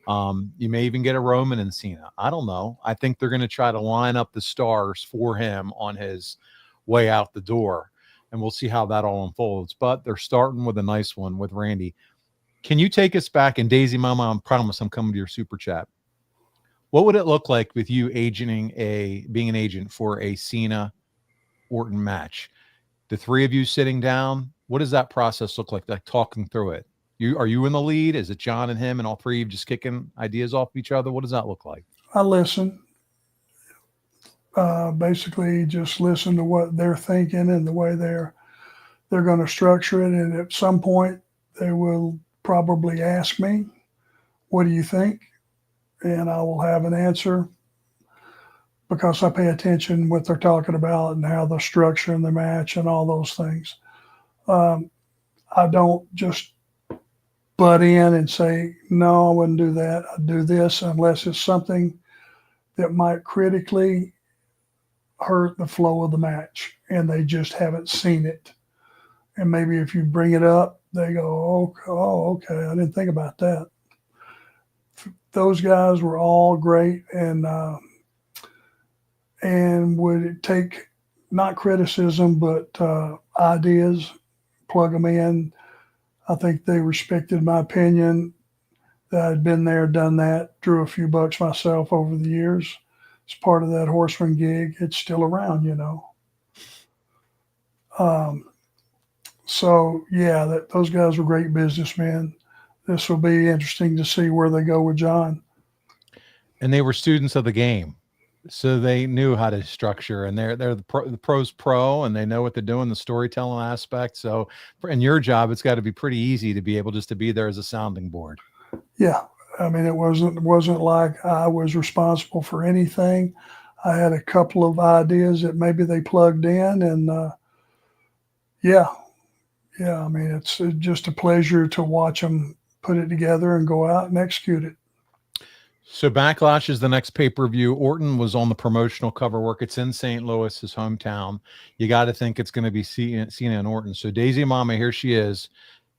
You may even get a Roman and Cena. I don't know. I think they're going to try to line up the stars for him on his way out the door, and we'll see how that all unfolds. But they're starting with a nice one with Randy. Can you take us back? And Daisy Mama, I promise I'm coming to your super chat. What would it look like with you being an agent for a Cena Orton match? The three of you sitting down, what does that process look like talking through it? Are you in the lead? Is it John and him and all three of you just kicking ideas off each other? What does that look like? I listen. Basically just listen to what they're thinking and the way they're going to structure it. And at some point they will probably ask me, what do you think? And I will have an answer, because I pay attention what they're talking about and how they're structuring the match and all those things. I don't just butt in and say, no, I wouldn't do that. I'd do this, unless it's something that might critically hurt the flow of the match and they just haven't seen it. And maybe if you bring it up, they go, oh, okay, I didn't think about that. Those guys were all great, and would take not criticism, but ideas, plug them in. I think they respected my opinion, that I'd been there, done that, drew a few bucks myself over the years. It's part of that Horseman gig. It's still around, So yeah, those guys were great businessmen. This will be interesting to see where they go with John. And they were students of the game, so they knew how to structure, and they're the pros pro, and they know what they're doing, the storytelling aspect. So in your job, it's got to be pretty easy to be able just to be there as a sounding board. Yeah. I mean, it wasn't like I was responsible for anything. I had a couple of ideas that maybe they plugged in, and yeah. I mean, it's just a pleasure to watch them put it together and go out and execute it. So Backlash is the next pay-per-view. Orton was on the promotional cover work. It's in St. Louis, his hometown. You got to think it's going to be Cena and Orton. So Daisy Mama, here she is.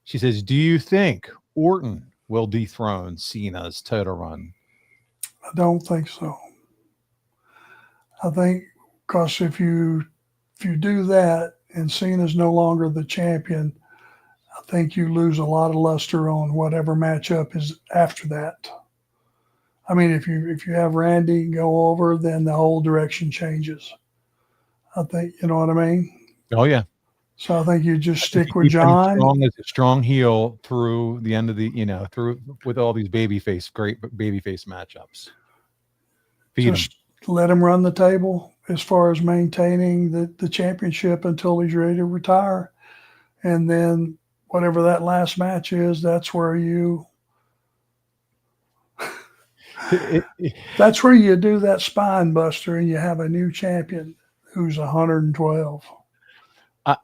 She says, do you think Orton will dethrone Cena's title run? I don't think so. I think because if you do that and Cena's no longer the champion, I think you lose a lot of luster on whatever matchup is after that. I mean, if you have Randy go over, then the whole direction changes. I think, you know what I mean? Oh yeah. So I think you just stick with John. Strong as a strong heel through the end of the, through with all these great babyface matchups. Just let him run the table as far as maintaining the championship until he's ready to retire. And then whatever that last match is, that's where you that's where you do that spine buster and you have a new champion who's 112.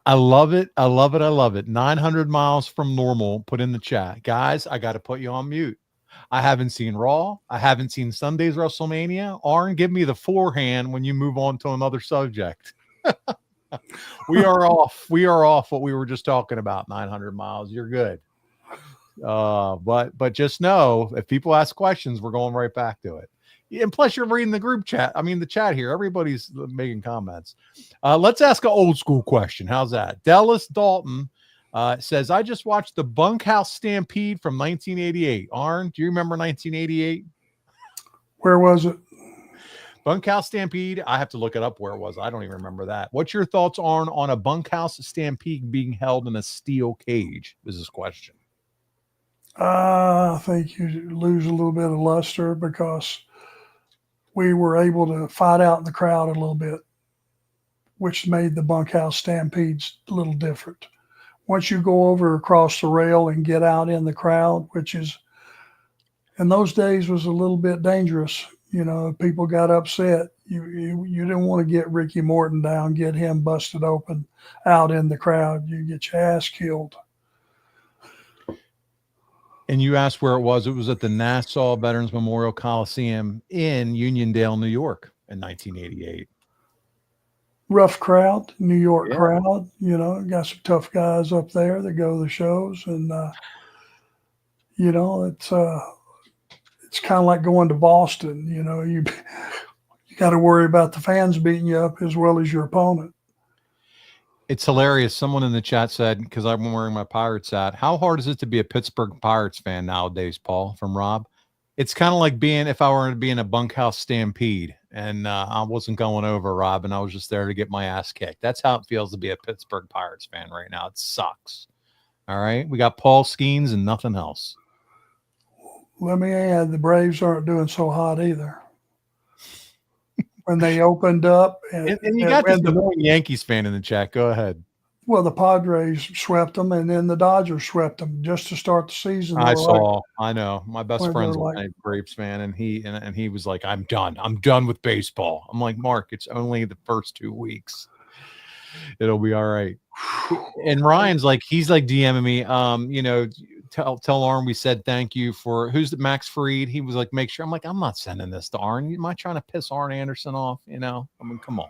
I love it. I love it. I love it. 900 miles from normal. Put in the chat. Guys, I got to put you on mute. I haven't seen Raw. I haven't seen Sunday's WrestleMania. Arn, give me the forehand when you move on to another subject. We are off. We are off what we were just talking about, 900 miles. You're good. But just know, if people ask questions, we're going right back to it. And plus, you're reading the group chat. I mean, the chat here. Everybody's making comments. Let's ask an old school question. How's that? Dallas Dalton says, I just watched the Bunkhouse Stampede from 1988. Arn, do you remember 1988? Where was it? Bunkhouse Stampede. I have to look it up where it was. I don't even remember that. What's your thoughts, Arn, on a Bunkhouse Stampede being held in a steel cage? Is this question. I think you lose a little bit of luster because we were able to fight out in the crowd a little bit, which made the Bunkhouse Stampedes a little different. Once you go over across the rail and get out in the crowd, which is in those days was a little bit dangerous. You know, people got upset. You didn't want to get Ricky Morton down, get him busted open out in the crowd. You get your ass killed. And you asked where it was. It was at the Nassau Veterans Memorial Coliseum in Uniondale, New York in 1988. Rough crowd, New York crowd. You know, got some tough guys up there that go to the shows. And, you know, it's kind of like going to Boston. You know, you got to worry about the fans beating you up as well as your opponent. It's hilarious. Someone in the chat said, because I'm wearing my Pirates hat, how hard is it to be a Pittsburgh Pirates fan nowadays, Paul, from Rob? It's kind of like being, if I were to be in a Bunkhouse Stampede and I wasn't going over, Rob, and I was just there to get my ass kicked. That's how it feels to be a Pittsburgh Pirates fan right now. It sucks. All right. We got Paul Skeens and nothing else. Let me add, the Braves aren't doing so hot either. When they opened up. And you got this annoying Yankees fan in the chat. Go ahead. Well, the Padres swept them, and then the Dodgers swept them just to start the season. I know. My best friend's a Braves fan, and he was like, I'm done. I'm done with baseball. I'm like, Mark, it's only the first 2 weeks. It'll be all right. And Ryan's like, he's like DMing me, you know, tell Arn we said thank you for who's the Max Fried. He was like, make sure. I'm like, I'm not sending this to Arn. Am I trying to piss Arn Anderson off? You know, I mean, come on.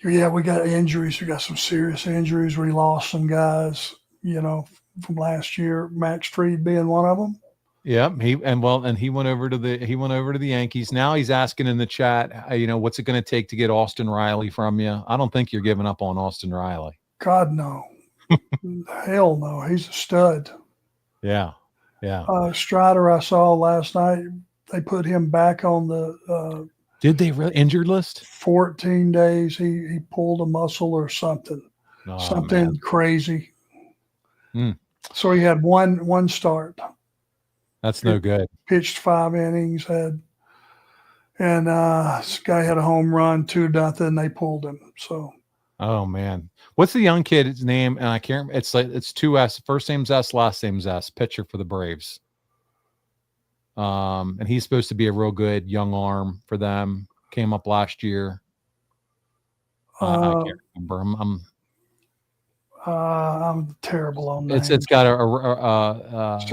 Yeah, we got injuries. We got some serious injuries. We lost some guys, you know, from last year. Max Fried being one of them. Yeah, he went over to the Yankees. Now he's asking in the chat, you know, what's it going to take to get Austin Riley from you? I don't think you're giving up on Austin Riley. God, no. Hell no. He's a stud. Yeah. Strider, I saw last night, they put him back on the did they really injured list? 14 days. He pulled a muscle or something. Something crazy. So he had one start. That's no good. Pitched 5 innings, and this guy had a home run, 2-0. They pulled him. So, oh man, what's the young kid's name? And I can't. It's like it's 2 S. First name's S, last name's S. Pitcher for the Braves. And he's supposed to be a real good young arm for them. Came up last year. I can't remember. I'm terrible on that. It's got a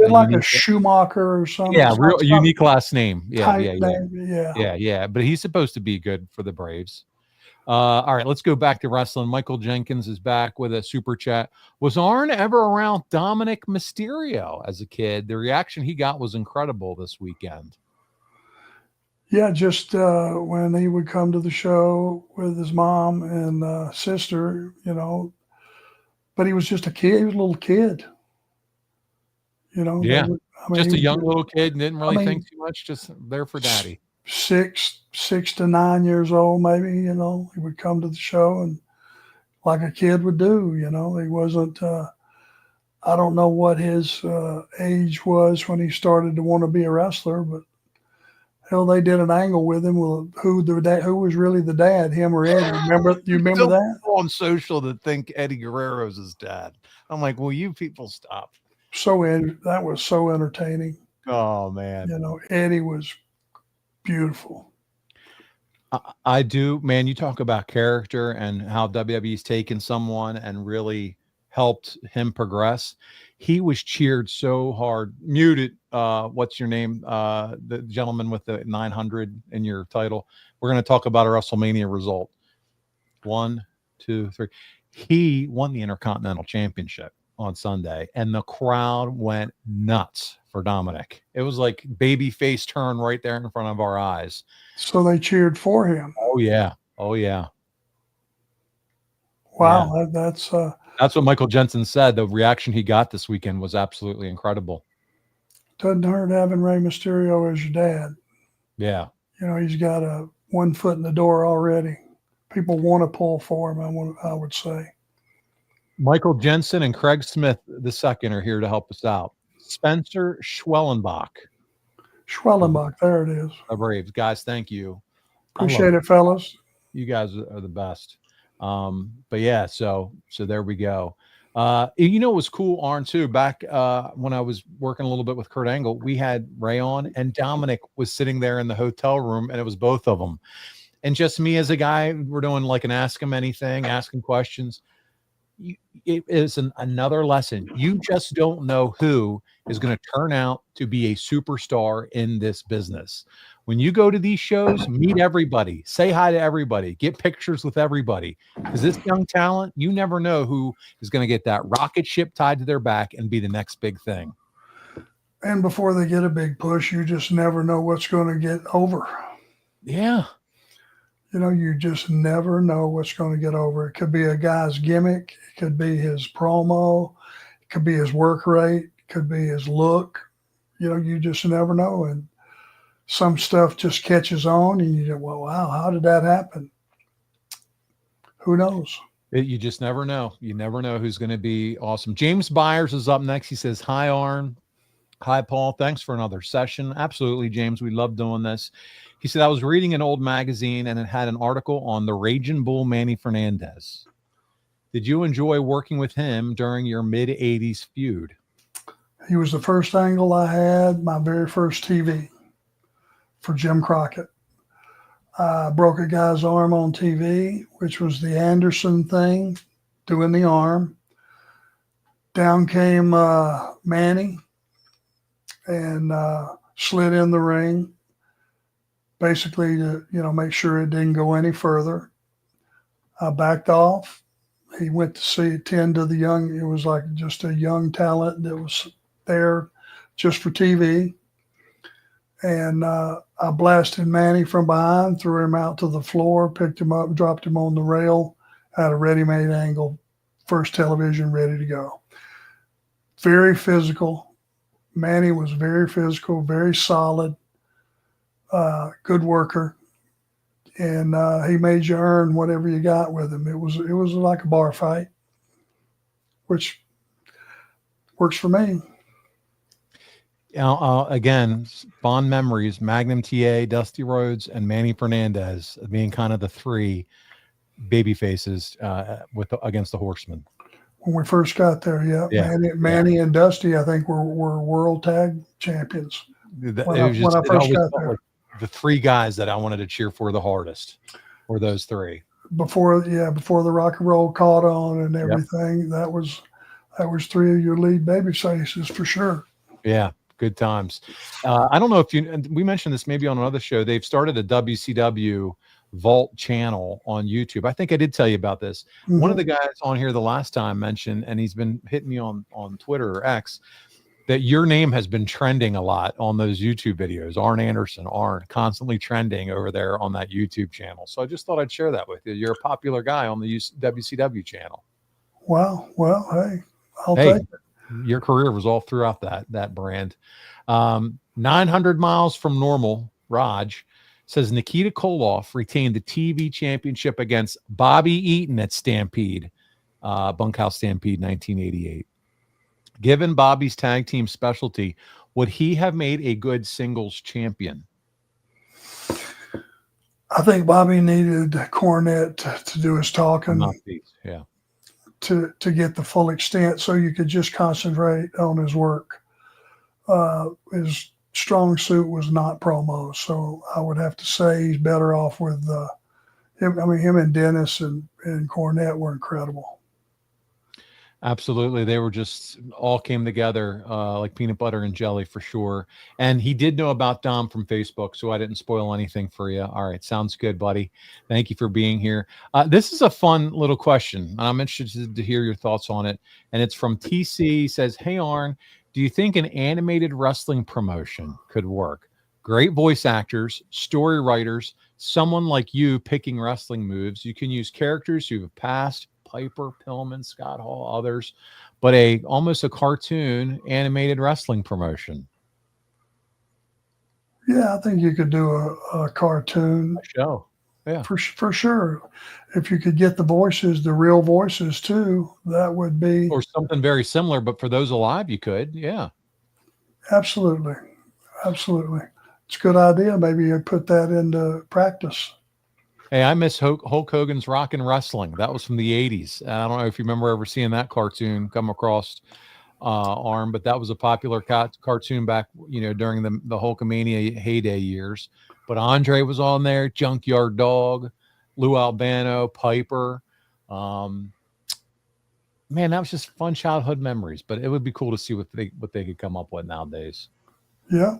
like a Schumacher or something. Yeah, real unique last name. Yeah. But he's supposed to be good for the Braves. All right, let's go back to wrestling. Michael Jenkins is back with a super chat. Was Arn ever around Dominik Mysterio as a kid? The reaction he got was incredible this weekend. Yeah, just when he would come to the show with his mom and sister, you know. But he was just a kid. He was a little kid. You know? Yeah. Just a young little kid and didn't really think too much, just there for daddy. 6 to 9 years old, maybe, you know. He would come to the show and like a kid would do, you know. He wasn't I don't know what his age was when he started to want to be a wrestler, but hell, they did an angle with him with who was really the dad, him or Eddie. You remember that? On social to think Eddie Guerrero's his dad. I'm like, will you people stop? That was so entertaining. Oh man. You know, Eddie was beautiful. I do, man. You talk about character and how WWE's taken someone and really helped him progress. He was cheered so hard. Muted. What's your name? The gentleman with the 900 in your title. We're going to talk about a WrestleMania result. 1, 2, 3. He won the Intercontinental Championship on Sunday, and the crowd went nuts for Dominik. It was like baby face turn right there in front of our eyes. So they cheered for him. Oh yeah. Oh yeah. Wow. Yeah. That's what Michael Jensen said. The reaction he got this weekend was absolutely incredible. doesn't hurt having Rey Mysterio as your dad. Yeah. You know, he's got a 1 foot in the door already. People want to pull for him, I would say. Michael Jensen and Craig Smith II are here to help us out. Spencer Schwellenbach. There it is. The Braves. Guys, thank you. Appreciate it, fellas. You guys are the best. But yeah, so there we go. You know, it was cool, Arn, too. Back when I was working a little bit with Kurt Angle, we had Ray on, and Dominik was sitting there in the hotel room, and it was both of them. And just me as a guy, we're doing like an Ask Him Anything, asking questions. It is another lesson. You just don't know who is going to turn out to be a superstar in this business. When you go to these shows, meet everybody, say hi to everybody, get pictures with everybody. Because this young talent, you never know who is going to get that rocket ship tied to their back and be the next big thing. And before they get a big push, you just never know what's going to get over. Yeah. You know, you just never know what's going to get over. It could be a guy's gimmick. It could be his promo. It could be his work rate. It could be his look. You know, you just never know. And some stuff just catches on and you go, well, wow, how did that happen? Who knows? You just never know. You never know who's going to be awesome. James Byers is up next. He says, hi, Arn. Hi, Paul. Thanks for another session. Absolutely, James. We love doing this. He said, I was reading an old magazine and it had an article on the Raging Bull Manny Fernandez. Did you enjoy working with him during your mid-'80s feud? He was the first angle I had, my very first TV for Jim Crockett. I broke a guy's arm on TV, which was the Anderson thing, doing the arm. Down came Manny and slid in the ring, basically to, you know, make sure it didn't go any further. I backed off. He went to attend to the young, it was like just a young talent that was there just for TV. And I blasted Manny from behind, threw him out to the floor, picked him up, dropped him on the rail, had a ready-made angle, first television ready to go. Very physical. Manny was very physical, very solid, good worker. And he made you earn whatever you got with him. It was like a bar fight, which works for me. Again, fond memories, Magnum TA, Dusty Rhodes, and Manny Fernandez being kind of the three baby faces against the Horsemen. When we first got there, yeah. Manny and Dusty, I think, were world tag champions. When I first got there. Like the three guys that I wanted to cheer for the hardest were those three. Before the rock and roll caught on and everything, that was three of your lead baby faces for sure. Yeah, good times. I don't know if we mentioned this maybe on another show. They've started a WCW Vault channel on YouTube. I think I did tell you about this. Mm-hmm. One of the guys on here the last time mentioned, and he's been hitting me on Twitter or X, that your name has been trending a lot on those YouTube videos. Arn Anderson, Arn, constantly trending over there on that YouTube channel. So I just thought I'd share that with you. You're a popular guy on the WCW channel. Wow. Well, hey, I'll take it. Your career was all throughout that brand. 900 miles from normal, Raj says Nikita Koloff retained the TV championship against Bobby Eaton at Stampede, Bunkhouse Stampede 1988. Given Bobby's tag team specialty, would he have made a good singles champion? I think Bobby needed Cornette to do his talking. Yeah. To get the full extent, so you could just concentrate on his work. His strong suit was not promos, so I would have to say he's better off with him. I mean, him and Dennis and Cornette were incredible. Absolutely. They were just all came together like peanut butter and jelly for sure. And he did know about Dom from Facebook, so I didn't spoil anything for you. All right. Sounds good, buddy. Thank you for being here. This is a fun little question, and I'm interested to hear your thoughts on it. And it's from TC. He says, Hey, Arn, do you think an animated wrestling promotion could work? Great voice actors, story writers, someone like you picking wrestling moves. You can use characters who have passed, Piper, Pillman, Scott Hall, others, but almost a cartoon animated wrestling promotion. Yeah, I think you could do a cartoon show. Yeah, for sure. If you could get the voices, the real voices too, that would be, or something very similar. But for those alive, you could. Yeah, absolutely. It's a good idea. Maybe you put that into practice. Hey, I miss Hulk Hogan's Rockin' Wrestling. That was from the 80s. I don't know if you remember ever seeing that cartoon come across, Arm, but that was a popular cartoon back, during the Hulkamania heyday years. But Andre was on there, Junkyard Dog, Lou Albano, Piper. Man, that was just fun childhood memories. But it would be cool to see what they could come up with nowadays. Yeah.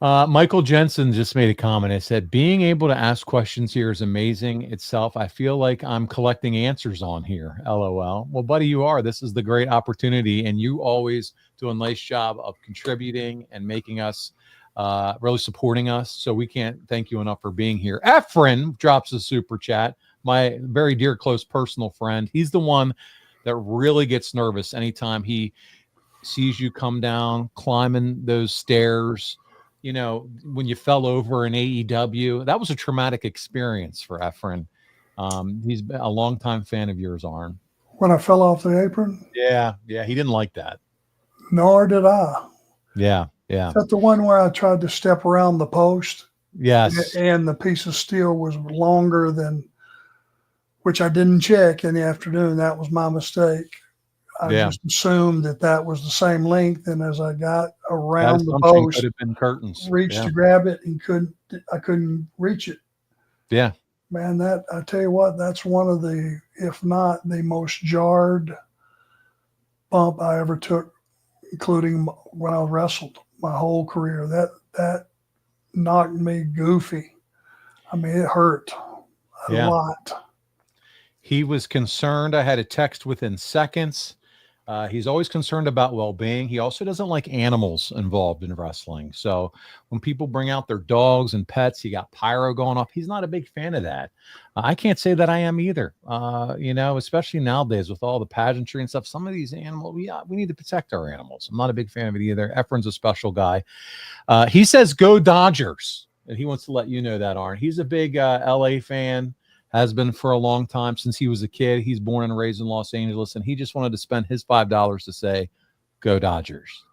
Michael Jensen just made a comment. It said, being able to ask questions here is amazing itself. I feel like I'm collecting answers on here. LOL. Well, buddy, you are. This is the great opportunity. And you always do a nice job of contributing and making us really supporting us. So we can't thank you enough for being here. Efren drops a super chat. My very dear, close personal friend. He's the one that really gets nervous anytime he sees you come down, climbing those stairs. When you fell over in AEW, that was a traumatic experience for Efren. He's been a longtime fan of yours, Arn. When I fell off the apron? Yeah, he didn't like that. Nor did I. Yeah. Is that the one where I tried to step around the post? Yes. And the piece of steel was longer than, which I didn't check in the afternoon. That was my mistake. I just assumed that was the same length, and as I got around the post, could have been curtains. Reached to grab it and I couldn't reach it. Yeah, man, I tell you what, that's one of the, if not the most jarred bump I ever took, including when I wrestled my whole career. That knocked me goofy. I mean, it hurt a lot. He was concerned. I had a text within seconds. He's always concerned about well-being. He also doesn't like animals involved in wrestling. So when people bring out their dogs and pets, he got pyro going off. He's not a big fan of that. I can't say that I am either. Especially nowadays with all the pageantry and stuff. Some of these animals, we need to protect our animals. I'm not a big fan of it either. Efren's a special guy. He says, go Dodgers. And he wants to let you know that, Arn. He's a big LA fan. Has been for a long time, since he was a kid. He's born and raised in Los Angeles, and he just wanted to spend his $5 to say, go Dodgers.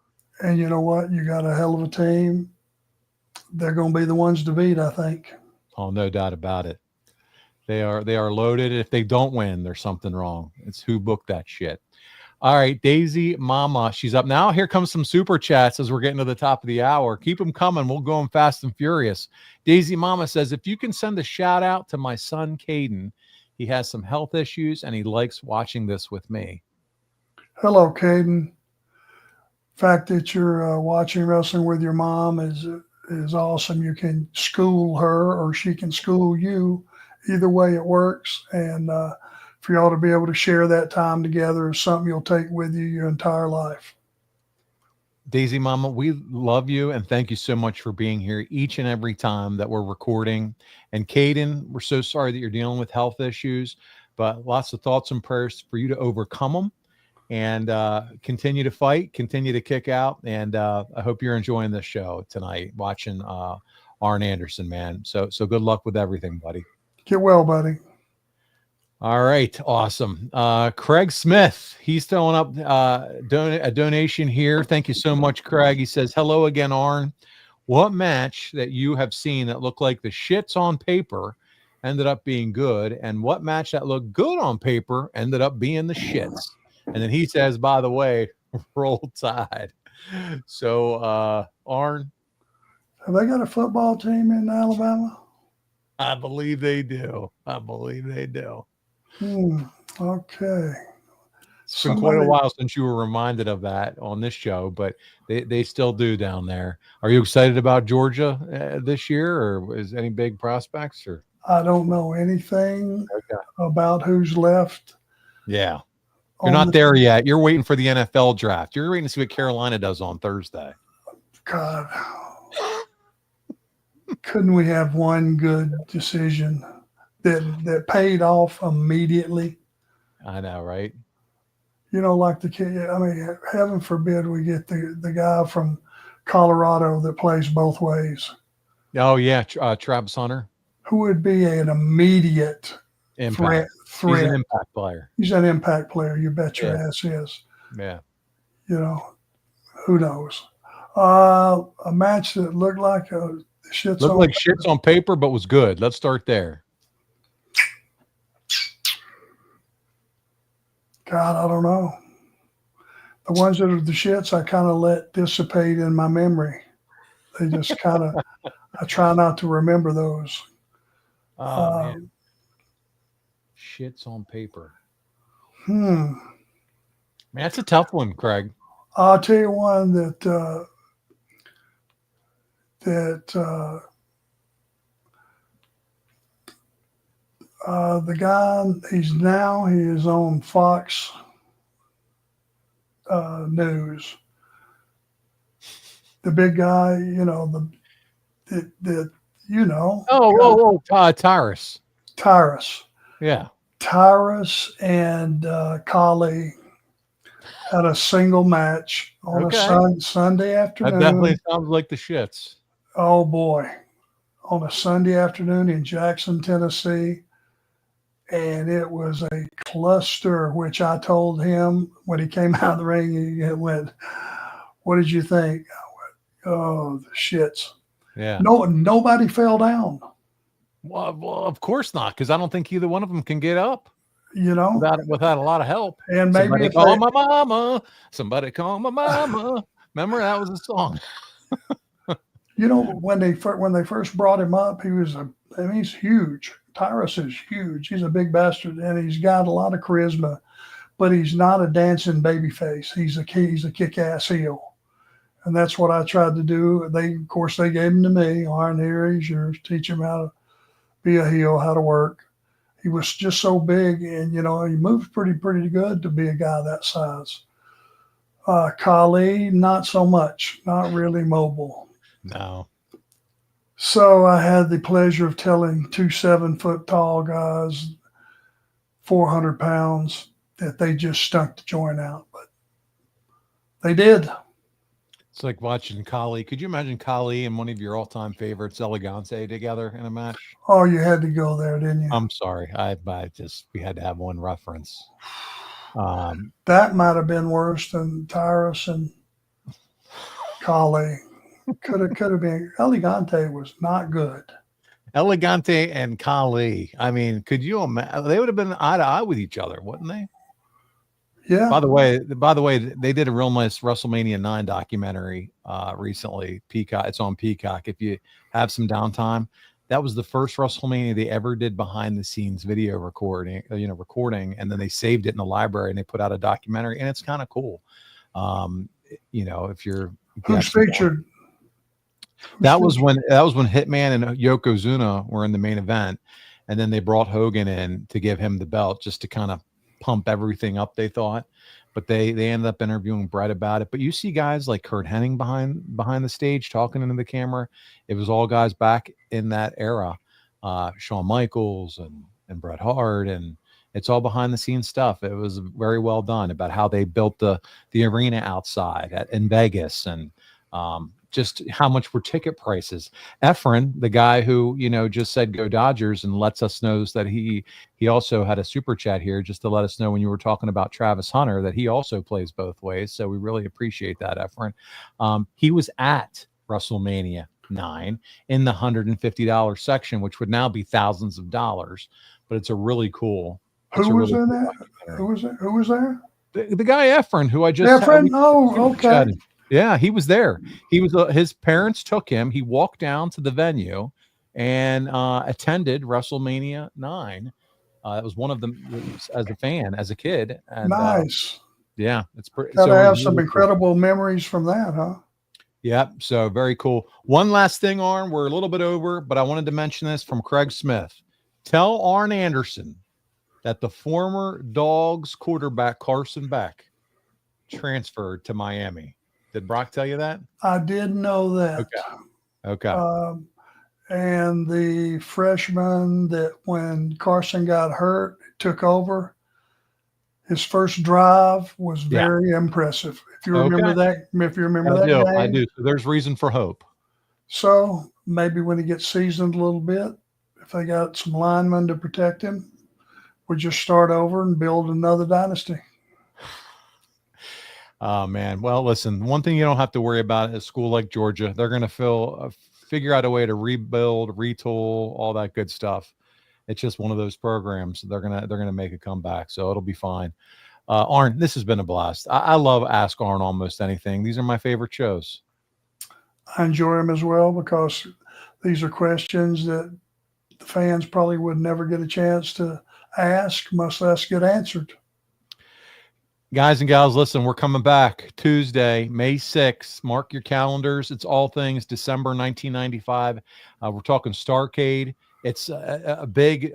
And you know what? You got a hell of a team. They're going to be the ones to beat, I think. Oh, no doubt about it. They are loaded. If they don't win, there's something wrong. It's who booked that shit. All right, Daisy Mama, she's up now. Here comes some super chats as we're getting to the top of the hour. Keep them coming. We'll go in fast and furious. Daisy Mama says, if you can send a shout out to my son, Caden, he has some health issues and he likes watching this with me. Hello, Caden. Fact that you're watching wrestling with your mom is awesome. You can school her or she can school you. Either way it works. And for y'all to be able to share that time together is something you'll take with you your entire life. Daisy Mama, we love you and thank you so much for being here each and every time that we're recording. And Caden, we're so sorry that you're dealing with health issues, but lots of thoughts and prayers for you to overcome them and continue to fight, continue to kick out. And I hope you're enjoying this show tonight, watching Arn Anderson, man. So good luck with everything, buddy. Get well, buddy. All right. Awesome. Craig Smith, he's throwing up a donation here. Thank you so much, Craig. He says, hello again, Arn. What match that you have seen that looked like the shits on paper ended up being good? And what match that looked good on paper ended up being the shits? And then he says, by the way, roll tide. So, Arn. Have they got a football team in Alabama? I believe they do. Okay. It's been quite a while since you were reminded of that on this show, but they still do down there. Are you excited about Georgia this year, or is any big prospects? Or I don't know anything about who's left. Yeah. You're not there yet. You're waiting for the NFL draft. You're waiting to see what Carolina does on Thursday. God, couldn't we have one good decision that paid off immediately? I know, right? You know, like the kid. I mean, heaven forbid we get the guy from Colorado that plays both ways. Oh yeah, Travis Hunter. Who would be an immediate impact. Threat. He's an impact player. He's an impact player. You bet your ass is. Yeah. You know, who knows? A match that looked like shits on paper, but was good. Let's start there. God, I don't know. The ones that are the shits, I kind of let dissipate in my memory. They just kind of, I try not to remember those. Man. Shits on paper. Man, that's a tough one, Craig. I'll tell you one that the guy, he is on Fox News. The big guy, you know, Tyrus. Tyrus. Yeah. Tyrus and Kali had a single match on a Sunday afternoon. That definitely sounds like the shits. Oh boy. On a Sunday afternoon in Jackson, Tennessee. And it was a cluster, which I told him when he came out of the ring, he went, "What did you think?" I went, "Oh, the shits." Yeah. Nobody fell down. Well, of course not, because I don't think either one of them can get up. You know, without a lot of help. And maybe somebody call my mama. Somebody call my mama. Remember that was a song. You know, when they first brought him up, he's huge. Tyrus is huge. He's a big bastard, and he's got a lot of charisma, but he's not a dancing baby face. He's a kick-ass heel, and that's what I tried to do. They gave him to me. Arn, here he's yours. Teach him how to be a heel, how to work. He was just so big, and you know he moves pretty good to be a guy that size. Kali, not so much. Not really mobile. No. So I had the pleasure of telling 2 7-foot tall guys, 400 pounds, that they just stunk the joint out, but they did. It's like watching Kali. Could you imagine Kali and one of your all-time favorites, Elegante, together in a match? Oh, you had to go there, didn't you? I'm sorry. We had to have one reference. That might have been worse than Tyrus and Kali. Could have been. Elegante was not good. Elegante and Kali. I mean, could you imagine? They would have been eye to eye with each other, wouldn't they? Yeah. By the way, they did a real nice WrestleMania 9 documentary recently. Peacock. It's on Peacock. If you have some downtime, that was the first WrestleMania they ever did behind the scenes video recording, and then they saved it in the library and they put out a documentary, and it's kind of cool. If who's featured. That was when Hitman and Yokozuna were in the main event, and then they brought Hogan in to give him the belt just to kind of pump everything up, they thought. But they ended up interviewing Brett about it. But you see guys like Kurt Hennig behind the stage talking into the camera. It was all guys back in that era, Shawn Michaels and Bret Hart, and it's all behind the scenes stuff. It was very well done about how they built the arena outside in Vegas, and just how much were ticket prices. Efren, the guy who, just said go Dodgers and lets us know that he also had a super chat here just to let us know when you were talking about Travis Hunter that he also plays both ways. So we really appreciate that, Efren. He was at WrestleMania 9 in the $150 section, which would now be thousands of dollars, but it's a really cool. Who was in that? Who was there? The guy Efren, who I just Efren. Oh, okay. Yeah, he was there. He was his parents took him. He walked down to the venue and attended WrestleMania 9. It was one of them as a fan, as a kid. And, nice. Yeah, it's pretty. Got to have some really cool. incredible memories from that, huh? Yep. So very cool. One last thing, Arn. We're a little bit over, but I wanted to mention this from Craig Smith. Tell Arn Anderson that the former Dogs quarterback Carson Beck transferred to Miami. Did Brock tell you that? I did know that. Okay. And the freshman that when Carson got hurt, took over, his first drive was very impressive. If you remember that, I game. do. So there's reason for hope. So maybe when he gets seasoned a little bit, if they got some linemen to protect him, we just start over and build another dynasty. Oh man. Well, listen, one thing you don't have to worry about is a school like Georgia. They're going to figure out a way to rebuild, retool, all that good stuff. It's just one of those programs. They're gonna make a comeback, so it'll be fine. Arn, this has been a blast. I love Ask Arn Almost Anything. These are my favorite shows. I enjoy them as well because these are questions that the fans probably would never get a chance to ask, much less get answered. Guys and gals, listen, we're coming back Tuesday, May 6th. Mark your calendars. It's all things December 1995. We're talking Starcade. It's a big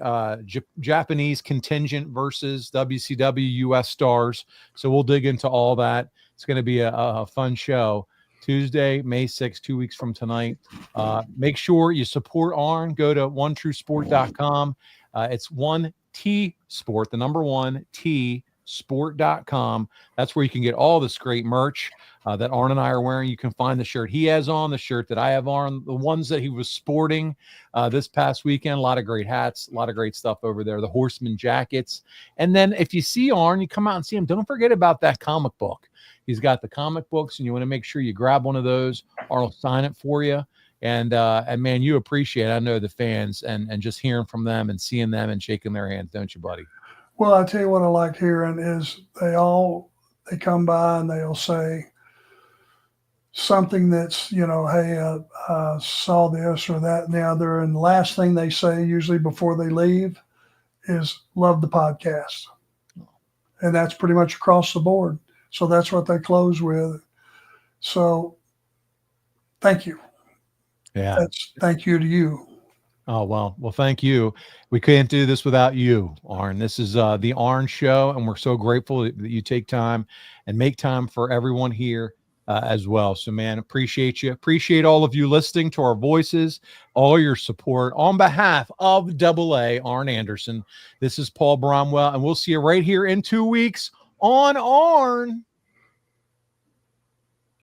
Japanese contingent versus WCW US stars. So we'll dig into all that. It's going to be a fun show. Tuesday, May 6th, 2 weeks from tonight. Make sure you support Arn. Go to onetruesport.com. It's 1T Sport, the number 1T sport.com. That's where you can get all this great merch that Arn and I are wearing. You can find the shirt he has on, the shirt that I have on, the ones that he was sporting this past weekend. A lot of great hats, a lot of great stuff over there, the Horsemen jackets. And then if you see Arn, you come out and see him, don't forget about that comic book. He's got the comic books, and you want to make sure you grab one of those. Arn will sign it for you. And man, you appreciate it. I know the fans and just hearing from them and seeing them and shaking their hands, don't you, buddy? Well, I tell you what I like hearing is they come by and they'll say something that's, hey, I saw this or that and the other. And the last thing they say usually before they leave is love the podcast. And that's pretty much across the board. So that's what they close with. So thank you. Yeah. Thank you to you. Oh, well, thank you. We can't do this without you, Arn. This is the Arn Show, and we're so grateful that you take time and make time for everyone here as well. So, man, appreciate you. Appreciate all of you listening to our voices, all your support. On behalf of AA, Arn Anderson, this is Paul Bromwell, and we'll see you right here in 2 weeks on Arn